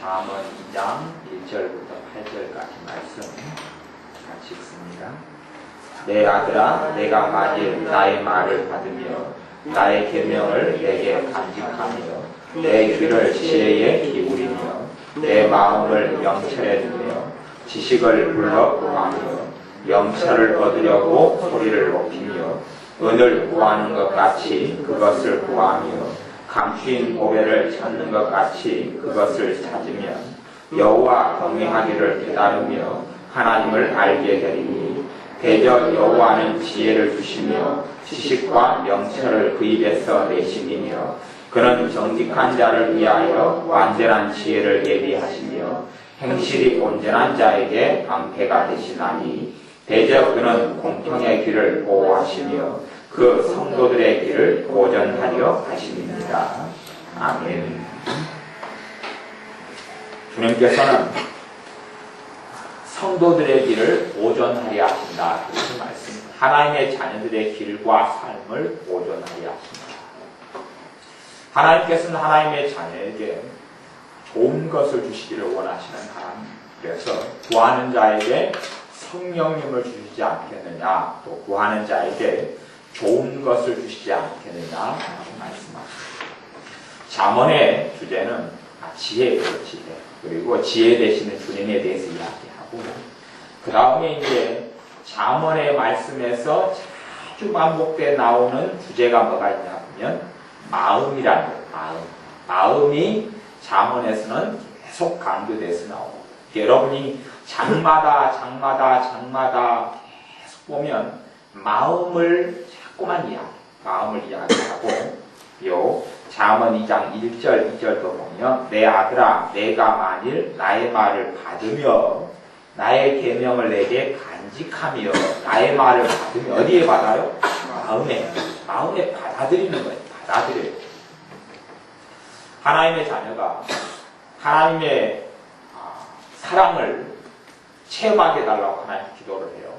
잠언 2장 1절부터 8절까지 말씀 같이 읽습니다. 내 아들아, 내가 만일 나의 말을 받으며 나의 계명을 내게 간직하며 내 귀를 지혜에 기울이며 내 마음을 명철에 두며 지식을 불러 구하며 명철을 얻으려고 소리를 높이며 은을 구하는 것 같이 그것을 구하며 감추인 보배를 찾는 것 같이 그것을 찾으면 여호와 경외하기를 깨달으며 하나님을 알게 되리니 대저 여호와는 지혜를 주시며 지식과 명철을 그 입에서 내시니며 그는 정직한 자를 위하여 완전한 지혜를 예비하시며 행실이 온전한 자에게 방패가 되시나니 대저 그는 공평의 길을 보호하시며 그 성도들의 길을 보전하려 하십니다. 아멘. 주님께서는 성도들의 길을 보전하려 하신다. 그런 말씀. 하나님의 자녀들의 길과 삶을 보전하려 하신다. 하나님께서는 하나님의 자녀에게 좋은 것을 주시기를 원하시는 하나님. 그래서 구하는 자에게 성령님을 주시지 않겠느냐, 또 구하는 자에게 좋은 것을 주시지 않겠느냐 말씀하십니다. 잠언의 주제는 지혜예요, 지혜. 그리고 지혜 되시는 주님에 대해서 이야기하고, 그 다음에 이제 잠언의 말씀에서 자주 반복돼 나오는 주제가 뭐가 있냐면 마음이라는 거예요. 마음이 잠언에서는 계속 강조돼서 나오고, 여러분이 장마다 계속 보면 마음을 자꾸만 마음을 이야기하고, 요 잠언 2장 1절 2절도 보면 내 아들아, 내가 만일 나의 말을 받으며 나의 계명을 내게 간직하며 나의 말을 받으며, 어디에 받아요? 마음에 받아들이는 거예요. 받아들여요. 하나님의 자녀가 하나님의 사랑을 체험하게 해달라고 하나님 기도를 해요.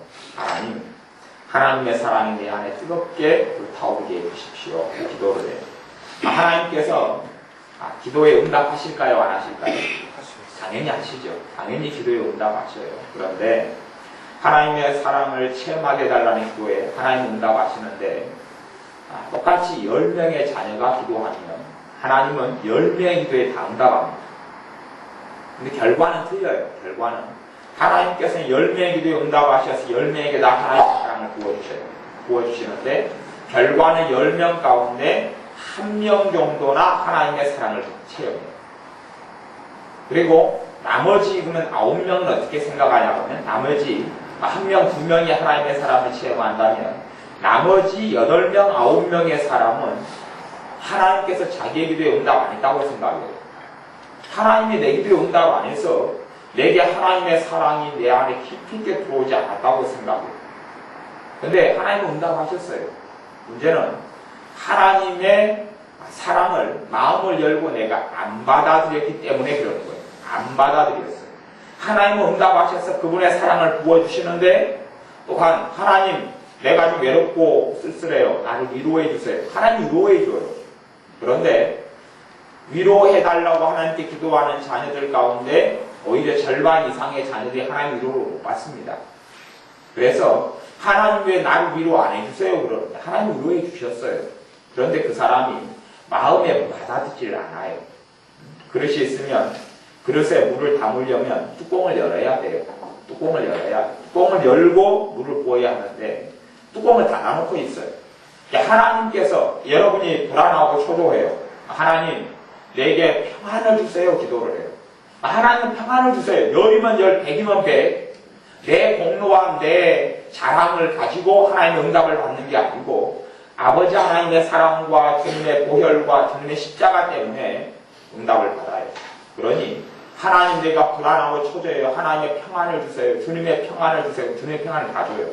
하나님의 사랑이 내 안에 뜨겁게 불타오르게 해주십시오. 기도를 해요. 하나님께서 기도에 응답하실까요? 안 하실까요? 당연히 하시죠. 당연히 기도에 응답하셔요. 그런데 하나님의 사랑을 체험하게 해달라는 기도에 하나님 응답하시는데, 똑같이 10명의 자녀가 기도하면 하나님은 10명의 기도에 다 응답합니다. 근데 결과는 틀려요. 하나님께서는 10명의 기도에 응답하셔서 10명에게 다 하나님의 사랑을 부어주시는데, 결과는 10명 가운데 1명 정도나 하나님의 사랑을 체험해요. 그리고 나머지 그러면 9명은 어떻게 생각하냐면, 나머지 1명, 2명이 하나님의 사랑을 체험한다면 나머지 8명, 9명의 사람은 하나님께서 자기의 기도에 응답 안 했다고 생각해요. 하나님이 내 기도에 응답 안 해서 내게 하나님의 사랑이 내 안에 깊이 있게 들어오지 않았다고 생각해요. 근데 하나님은 응답하셨어요. 문제는 하나님의 사랑을, 마음을 열고 내가 안 받아들였기 때문에 그런 거예요. 안 받아들였어요. 하나님은 응답하셔서 그분의 사랑을 부어주시는데, 또한 하나님, 내가 좀 외롭고 쓸쓸해요. 나를 위로해 주세요. 하나님 위로해 줘요. 그런데 위로해달라고 하나님께 기도하는 자녀들 가운데 오히려 절반 이상의 자녀들이 하나님 위로를 못 받습니다. 그래서 하나님 왜 나를 위로 안 해주세요? 그러는데 하나님 위로해 주셨어요. 그런데 그 사람이 마음에 받아들이질 않아요. 그릇이 있으면 그릇에 물을 담으려면 뚜껑을 열어야 돼요. 뚜껑을 열고 물을 부어야 하는데 뚜껑을 닫아놓고 있어요. 하나님께서, 여러분이 불안하고 초조해요. 하나님, 내게 평안을 주세요. 기도를 해요. 하나님 평안을 주세요. 열이면 열, 백이면 백. 내 공로와 내 자랑을 가지고 하나님의 응답을 받는 게 아니고, 아버지 하나님의 사랑과 주님의 보혈과 주님의 십자가 때문에 응답을 받아요. 그러니 하나님, 내가 불안하고 초조해요. 하나님의 평안을 주세요. 주님의 평안을 주세요. 주님의 평안을 다 줘요.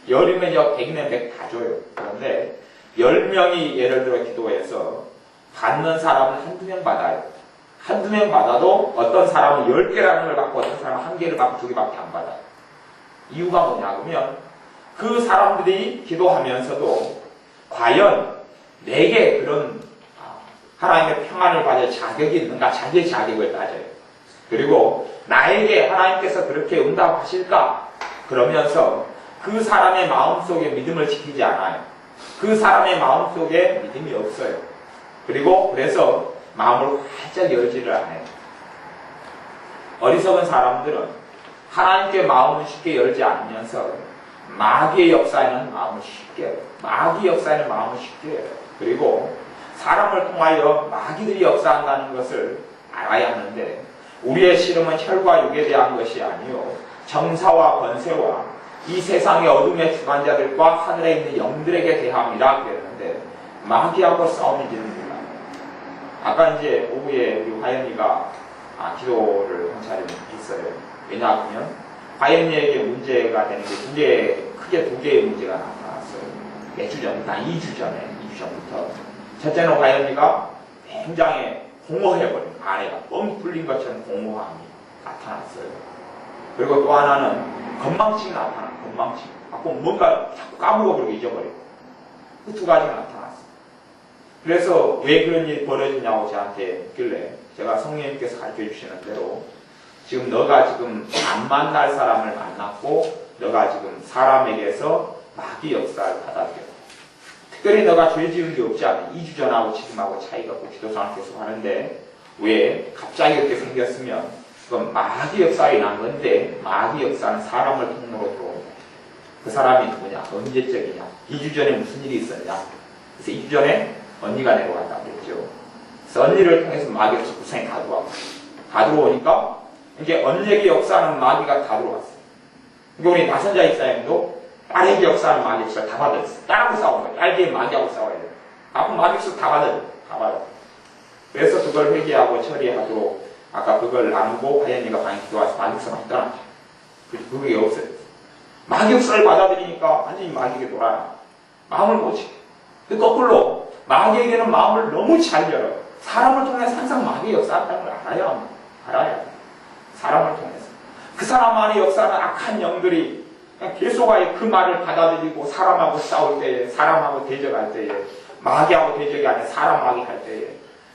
열이면 열, 백이면 백 다 줘요. 그런데 10명이 예를 들어 기도해서 받는 사람은 1-2명 받아요. 1-2명 받아도 어떤 사람은 10개라는 걸 받고 어떤 사람은 1개를 받고 2개밖에 안 받아요. 이유가 뭐냐면 그 사람들이 기도하면서도 과연 내게 그런 하나님의 평안을 받을 자격이 있는가, 자기의 자격을 따져요. 그리고 나에게 하나님께서 그렇게 응답하실까? 그러면서 그 사람의 마음속에 믿음을 지키지 않아요. 그 사람의 마음속에 믿음이 없어요. 그리고 그래서 마음을 활짝 열지를 않아요. 어리석은 사람들은 하나님께 마음을 쉽게 열지 않으면서 마귀의 역사에는 마음을 쉽게 해요. 마귀의 역사에는 마음을 쉽게 해요. 그리고 사람을 통하여 마귀들이 역사한다는 것을 알아야 하는데 우리의 씨름은 혈과 육에 대한 것이 아니요 정사와 권세와 이 세상의 어둠의 주관자들과 하늘에 있는 영들에게 대함이라 그랬는데 마귀하고 싸움인지는 몰라요. 아까 이제 오후에 우리 화연이가 기도를 한 차례 있어요. 왜냐하면 화연이에게 문제가 되는 게 크게 두 개의 문제가 나타났어요. 몇 주 전, 한 2주 전부터. 첫째는 화연이가 굉장히 공허해버린, 아내가 뻥 뚫린 것처럼 공허함이 나타났어요. 그리고 또 하나는 건망증이 나타나, 건망증. 뭔가 자꾸 까먹어버리고 잊어버리고. 그 두 가지가 나타났어요. 그래서 왜 그런 일이 벌어지냐고 저한테 묻길래 제가 성령님께서 가르쳐 주시는 대로 지금 너가 지금 안 만날 사람을 만났고 너가 지금 사람에게서 마귀 역사를 받아들여. 특별히 너가 죄 지은 게 없지 않아. 2주 전하고 지금하고 차이가 없고 기도상을 계속 하는데 왜 갑자기 이렇게 생겼으면 그건 마귀 역사에 난 건데 마귀 역사는 사람을 통로로 들어온다. 그 사람이 누구냐? 언제적이냐? 2주 전에 무슨 일이 있었냐? 그래서 2주 전에 언니가 내려왔다고 그랬죠. 그래서 언니를 통해서 마귀 역사 구성이 다 들어왔고 다 들어오니까 이제 언니에게 역사하는 마귀가 다 들어왔어요. 그러니까 우리 나선자 입사님도 딸에게 역사하는 마귀 역사를 다 받았어요. 딸하고 싸우는 거예요. 딸에게 마귀하고 싸워야 돼요. 앞으로 마귀 역사 다 받아요. 다 받아요. 그래서 그걸 회개하고 처리하도록 아까 그걸 나누고 하연이가 방에 들어와서 마귀 역사를 많이 떠났죠. 그게 없어요. 마귀 역사를 받아들이니까 완전히 마귀에게 놀아요. 마음을 못 지켜. 거꾸로 마귀에게는 마음을 너무 잘 열어요. 사람을 통해서 항상 마귀의 역사한다는 걸 알아야 합니다. 알아야 돼요. 사람을 통해서. 그 사람 안에 역사는 악한 영들이 그냥 계속하여 그 말을 받아들이고 사람하고 싸울 때에, 사람하고 대적할 때에, 마귀하고 대적이 아니라 사람 마귀 할 때에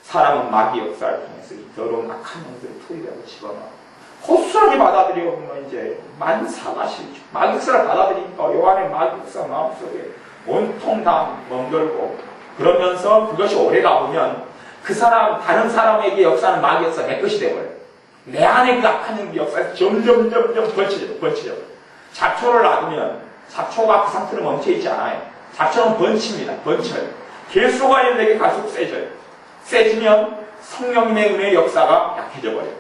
사람은 마귀 역사를 통해서 이 더러운 악한 영들을 투입하고 집어넣어. 고스란히 받아들여 보면 이제 만사가 싫죠. 마귀 역사를 받아들이니까 요한의 마귀 역사 마음속에 온통 다 멍들고 그러면서 그것이 오래 가보면 그 사람, 다른 사람에게 역사는 마귀 역사 내 것이 되어버려요. 내 안에 그 악한 영의 역사에서 점점 번쳐져요. 잡초를 놔두면 잡초가 그 상태로 멈춰있지 않아요. 잡초는 번칩니다. 번쳐요. 계속하여 내게 갈수록 세져요. 세지면 성령님의 은혜의 역사가 약해져 버려요.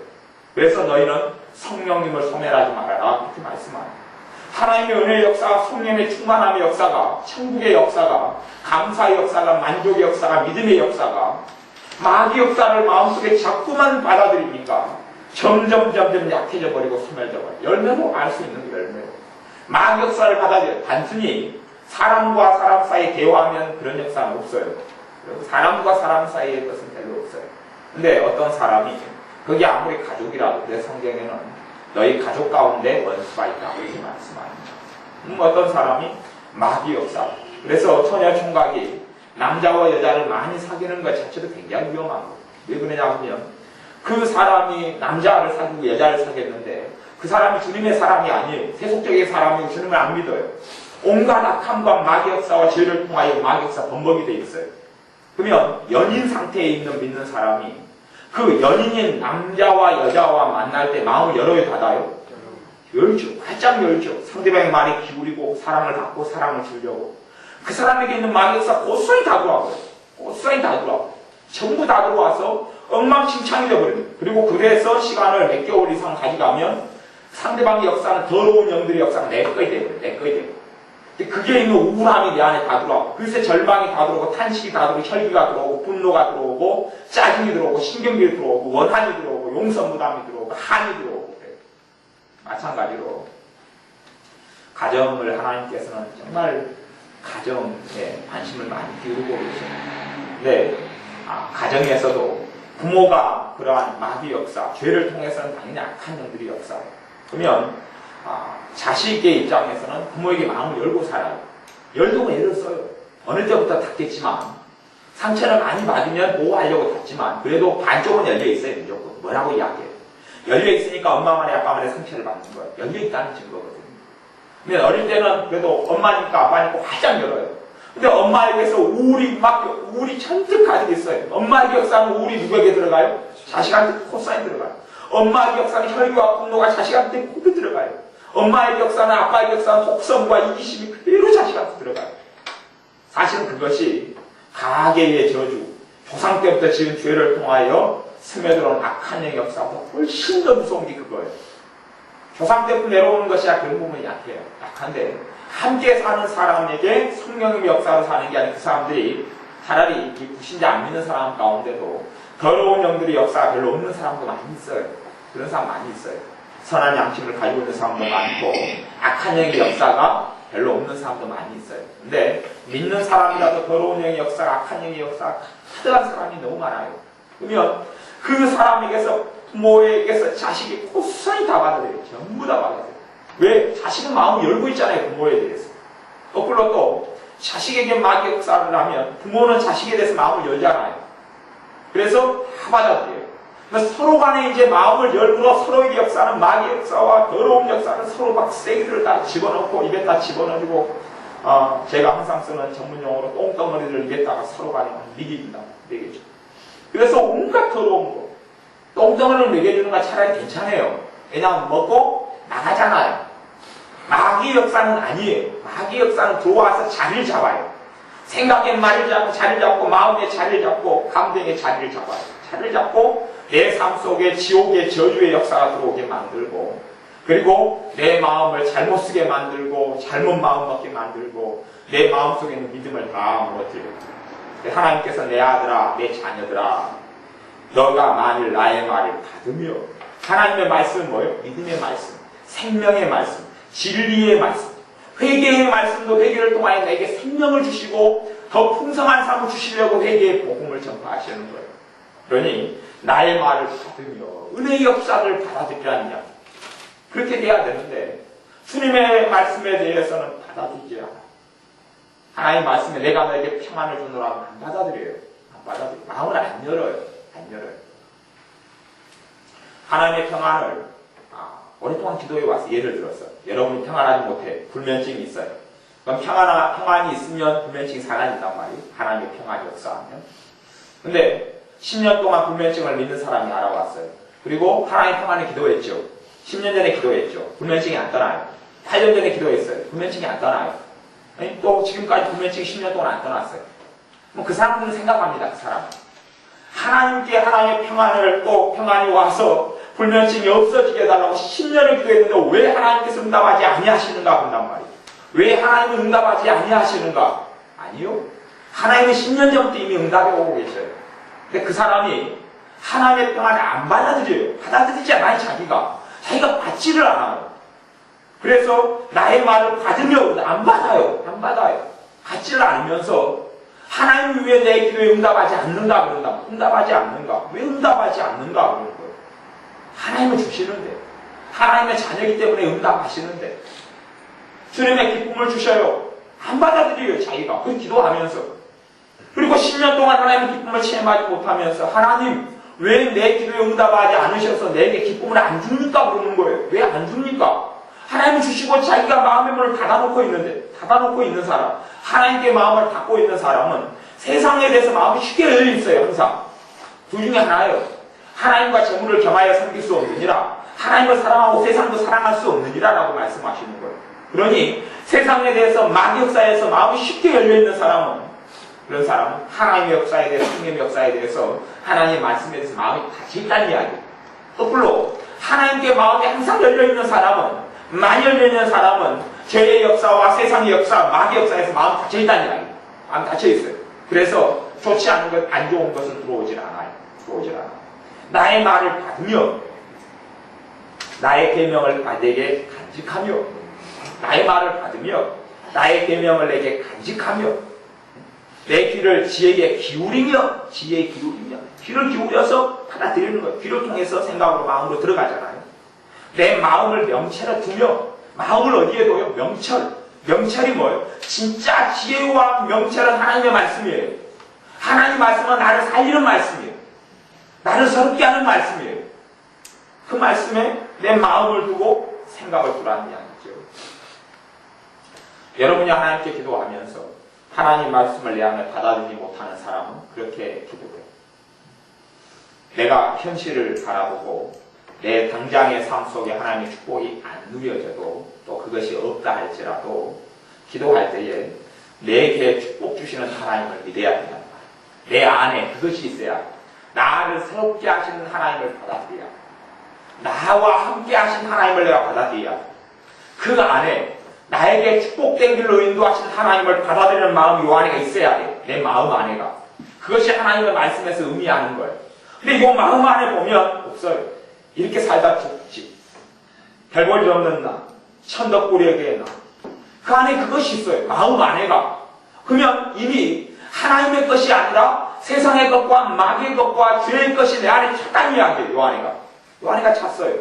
그래서 너희는 성령님을 소멸하지 말아라. 그렇게 말씀하세요. 하나님의 은혜의 역사가, 성령의 충만함의 역사가, 천국의 역사가, 감사의 역사가, 만족의 역사가, 믿음의 역사가 마귀 역사를 마음속에 자꾸만 받아들이니까 점점 약해져 버리고 소멸져 버려요. 열매로 알 수 있는 열매로. 마귀 역사를 받아들여요. 단순히 사람과 사람 사이에 대화하면 그런 역사는 없어요. 사람과 사람 사이의 것은 별로 없어요. 근데 어떤 사람이 그게 아무리 가족이라도 그래 성경에는 너희 가족 가운데 원수가 있다고 이렇게 말씀합니다. 어떤 사람이 마귀 역사. 그래서 처녀 총각이 남자와 여자를 많이 사귀는 것 자체도 굉장히 위험한 거예요. 왜 그러냐면 그 사람이 남자를 사귀고 여자를 사귀었는데 그 사람이 주님의 사람이 아니에요. 세속적인 사람이고 주님을 안 믿어요. 온갖 악함과 마귀 역사와 죄를 통하여 마귀 역사 범벅이 되어 있어요. 그러면 연인 상태에 있는 믿는 사람이 그 연인인 남자와 여자와 만날 때 마음을 열어요, 닫아요? 열죠. 활짝 열죠. 상대방의 말에 기울이고 사랑을 받고 사랑을 주려고. 그 사람에게 있는 마귀 역사 고스란히 다 들어와요. 고스란히 다 들어와요. 전부 다 들어와서 엉망진창이 되어버려요. 그리고 그래서 시간을 몇 개월 이상 가져가면 상대방의 역사는 더러운 영들의 역사가 내 거이 되어버려요. 내 거이 되어버려요. 그게 있는 우울함이 내 안에 다 들어오고 글쎄 절망이 다 들어오고 탄식이 다 들어오고 혈기가 들어오고 분노가 들어오고 짜증이 들어오고 신경질이 들어오고 원한이 들어오고 용서무담이 들어오고 한이 들어오고 그래요. 마찬가지로 가정을 하나님께서는 정말 가정에 관심을 많이 기울이고 계십니다. 근데 가정에서도 부모가 그러한 마귀 역사, 죄를 통해서는 당연히 악한 영들이 역사예요. 그러면 자식의 입장에서는 부모에게 마음을 열고 살아요. 열고 애를 써요. 어느 때부터 닫겠지만 상처를 많이 받으면 보호하려고 닫지만 그래도 반쪽은 열려 있어요. 무조건. 뭐라고 이야기해요. 열려 있으니까 엄마 말에 아빠 말에 상처를 받는 거예요. 열려 있다는 증거거든요. 근데 어릴 때는 그래도 엄마니까 아빠니까 화장 열어요. 근데 엄마에게서 우울이 잔뜩 가득 있어요. 엄마의 역사는 우울이 누구에게 들어가요? 자식한테 코사인 들어가요. 엄마의 역사는 혈기와 분노가 자식한테 코드 들어가요. 엄마의 역사는 아빠의 역사는 독성과 이기심이 그대로 자식한테 들어가요. 사실은 그것이 가계의 저주, 조상 때부터 지은 죄를 통하여 스며들어온 악한 영의 역사보다 훨씬 더 무서운 게 그거예요. 조상 때부터 내려오는 것이야 그런 부분이 약해요. 약한데 함께 사는 사람에게 성령의 역사로 사는 게 아닌 그 사람들이 차라리 이 불신자 안 믿는 사람 가운데도 더러운 영들의 역사가 별로 없는 사람도 많이 있어요. 그런 사람 많이 있어요. 선한 양심을 가지고 있는 사람도 많고 악한 영의 역사가 별로 없는 사람도 많이 있어요. 근데 믿는 사람이라도 더러운 영의 역사가 악한 영의 역사가 가득한 사람이 너무 많아요. 그러면 그 사람에게서 부모에게서 자식이 고스란히 다 받아들여요. 전부 다 받아들여요. 왜? 자식은 마음을 열고 있잖아요. 부모에 대해서. 거꾸로 또 자식에게 마귀 역사를 하면 부모는 자식에 대해서 마음을 열잖아요. 그래서 다 받아들여요. 그래서 서로 간에 이제 마음을 열고 서로에게 역사는 마귀 역사와 더러운 역사는 서로 막 세기들을 다 집어넣고 입에 다 집어넣고 제가 항상 쓰는 전문 용어로 똥덩어리를 입에다가 서로 간에 먹입니다. 먹이죠. 그래서 온갖 더러운 거 똥덩어리를 먹여주는 건 차라리 괜찮아요. 왜냐하면 먹고 나가잖아요. 마귀 역사는 아니에요. 마귀 역사는 들어와서 자리를 잡아요. 생각의 말을 잡고 자리를 잡고 마음의 자리를 잡고 감정의 자리를 잡아요. 자리를 잡고 내 삶 속에 지옥의 저주의 역사가 들어오게 만들고 그리고 내 마음을 잘못 쓰게 만들고 잘못 마음 먹게 만들고 내 마음 속에 있는 믿음을 다 무너뜨려요. 하나님께서 내 아들아 내 자녀들아 너가 만일 나의 말을 받으며 하나님의 말씀은 뭐예요? 믿음의 말씀, 생명의 말씀, 진리의 말씀, 회개의 말씀도 회개를 통하여 내게 생명을 주시고 더 풍성한 삶을 주시려고 회개의 복음을 전파하시는 거예요. 그러니 나의 말을 받으며 은혜의 역사를 받아들이라는 이야기. 그렇게 돼야 되는데 주님의 말씀에 대해서는 받아들이지 않아요. 하나님 말씀에 내가 너에게 평안을 주노라면 안 받아들여요. 안 받아들여요. 마음을 안 열어요. 안 열어요. 하나님의 평안을 오랫동안 기도해 왔어요. 예를 들어서 여러분이 평안하지 못해 불면증이 있어요. 그럼 평안이 있으면 불면증이 사라진단 말이에요. 하나님의 평안이 역사하면. 근데 10년 동안 불면증을 믿는 사람이 알아왔어요. 그리고 하나님 평안을 기도했죠. 10년 전에 기도했죠. 불면증이 안 떠나요. 8년 전에 기도했어요. 불면증이 안 떠나요. 또 지금까지 불면증이 10년 동안 안 떠났어요. 그럼 그 사람들은 생각합니다. 그 사람. 하나님께 하나님의 평안을 또 평안이 와서 불면증이 없어지게 해달라고 10년을 기도했는데 왜 하나님께서 응답하지 아니하시는가 본단 말이에요. 왜 하나님은 응답하지 아니하시는가? 아니요. 하나님은 10년 전부터 이미 응답해 오고 계셔요. 근데 그 사람이 하나님의 평안을 안 받아들여요. 받아들이지 않아요. 자기가 받지를 않아요. 그래서 나의 말을 받으며 안 받아요. 안 받아요. 받지를 않으면서 하나님 왜 내 기도에 응답하지 않는가 그런다. 응답하지 않는가. 왜 응답하지 않는가 그러는 거예요. 하나님은 주시는데 하나님의 자녀이기 때문에 응답하시는데 주님의 기쁨을 주셔요. 안 받아들여요. 자기가. 그 기도하면서 그리고 10년 동안 하나님의 기쁨을 체험하지 못하면서 하나님 왜 내 기도에 응답하지 않으셔서 내게 기쁨을 안 줍니까 그러는 거예요. 왜 안 줍니까? 하나님은 주시고 자기가 마음의 문을 닫아놓고 있는 사람, 하나님께 마음을 닫고 있는 사람은 세상에 대해서 마음이 쉽게 열려 있어요. 항상 두 중에 하나예요. 하나님과 재물을 겸하여 섬길 수 없느니라, 하나님을 사랑하고 세상도 사랑할 수 없느니라 라고 말씀하시는 거예요. 그러니 세상에 대해서 마귀 역사에서 마음이 쉽게 열려있는 사람은, 그런 사람은 하나님의 역사에 대해서, 성령의 역사에 대해서, 하나님의 말씀에 대해서 마음이 닫혀있다는 이야기예요. 거꾸로 하나님께 마음이 항상 열려있는 사람은, 많이 열려있는 사람은 죄의 역사와 세상의 역사, 마귀 역사에서 마음이 닫혀있다는 이야기예요. 마음이 닫혀있어요. 그래서 좋지 않은 것, 안 좋은 것은 들어오질 않아요. 나의 말을 받으며 나의 계명을 내게 간직하며, 나의 말을 받으며 나의 계명을 내게 간직하며 내 귀를 지혜에 기울이며 귀를 기울여서 받아들이는 거예요. 귀를 통해서 생각으로 마음으로 들어가잖아요. 내 마음을 명철에 두며, 마음을 어디에 둬요? 명철이 뭐예요? 진짜 지혜와 명철은 하나님의 말씀이에요. 하나님 말씀은 나를 살리는 말씀이에요. 나를 새롭게 하는 말씀이에요. 그 말씀에 내 마음을 두고 생각을 두라는 이야기죠. 여러분이 하나님께 기도하면서 하나님 말씀을 내 안에 받아들이지 못하는 사람은 그렇게 기도해요. 내가 현실을 바라보고 내 당장의 삶 속에 하나님의 축복이 안 누려져도 또 그것이 없다 할지라도 기도할 때에 내게 축복 주시는 하나님을 믿어야 된다. 내 안에 그것이 있어야 나를 새롭게 하시는 하나님을 받아들여야 나와 함께 하신 하나님을 내가 받아들여야 그 안에 나에게 축복된 길로 인도하신 하나님을 받아들이는 마음이 요 안에가 있어야 돼. 내 마음 안에가. 그것이 하나님의 말씀에서 의미하는 거예요. 근데 이 마음 안에 보면 없어요. 이렇게 살다 죽지. 별 볼 일 없는 나. 천덕꾸러기의 나. 그 안에 그것이 있어요. 마음 안에가. 그러면 이미 하나님의 것이 아니라 세상의 것과 마귀의 것과 죄의 것이 내 안에 찼다는 이야기예요. 요 안에가. 요 안에가 찼어요.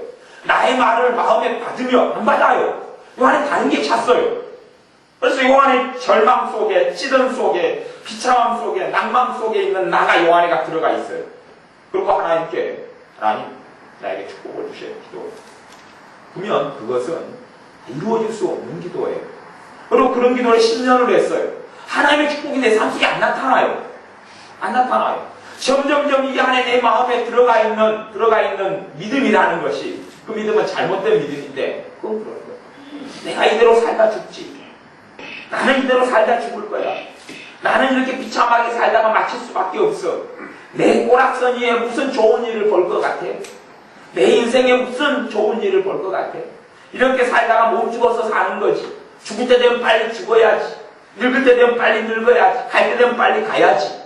나의 말을 마음에 받으면 안 받아요. 요 안에 다른 게 찼어요. 그래서 요 안에 절망 속에, 찌든 속에, 비참함 속에, 낭만 속에 있는 나가 요 안에가 들어가 있어요. 그리고 하나님께 하나님 나에게 축복을 주셔야 기도해요. 그러면 그것은 이루어질 수 없는 기도예요. 그리고 그런 기도를 10년을 했어요. 하나님의 축복이 내 삶 속에 안 나타나요. 안 나타나요. 점점점 이 안에 내 마음에 들어가 있는 믿음이라는 것이 그 믿음은 잘못된 믿음인데 그건 그런 거예요. 내가 이대로 살다 죽지. 나는 이대로 살다 죽을 거야. 나는 이렇게 비참하게 살다가 마칠 수밖에 없어. 내 꼬락선 위에 무슨 좋은 일을 볼 것 같아? 내 인생에 무슨 좋은 일을 볼 것 같아? 이렇게 살다가 못 죽어서 사는 거지. 죽을 때 되면 빨리 죽어야지. 늙을 때 되면 빨리 늙어야지. 갈 때 되면 빨리 가야지.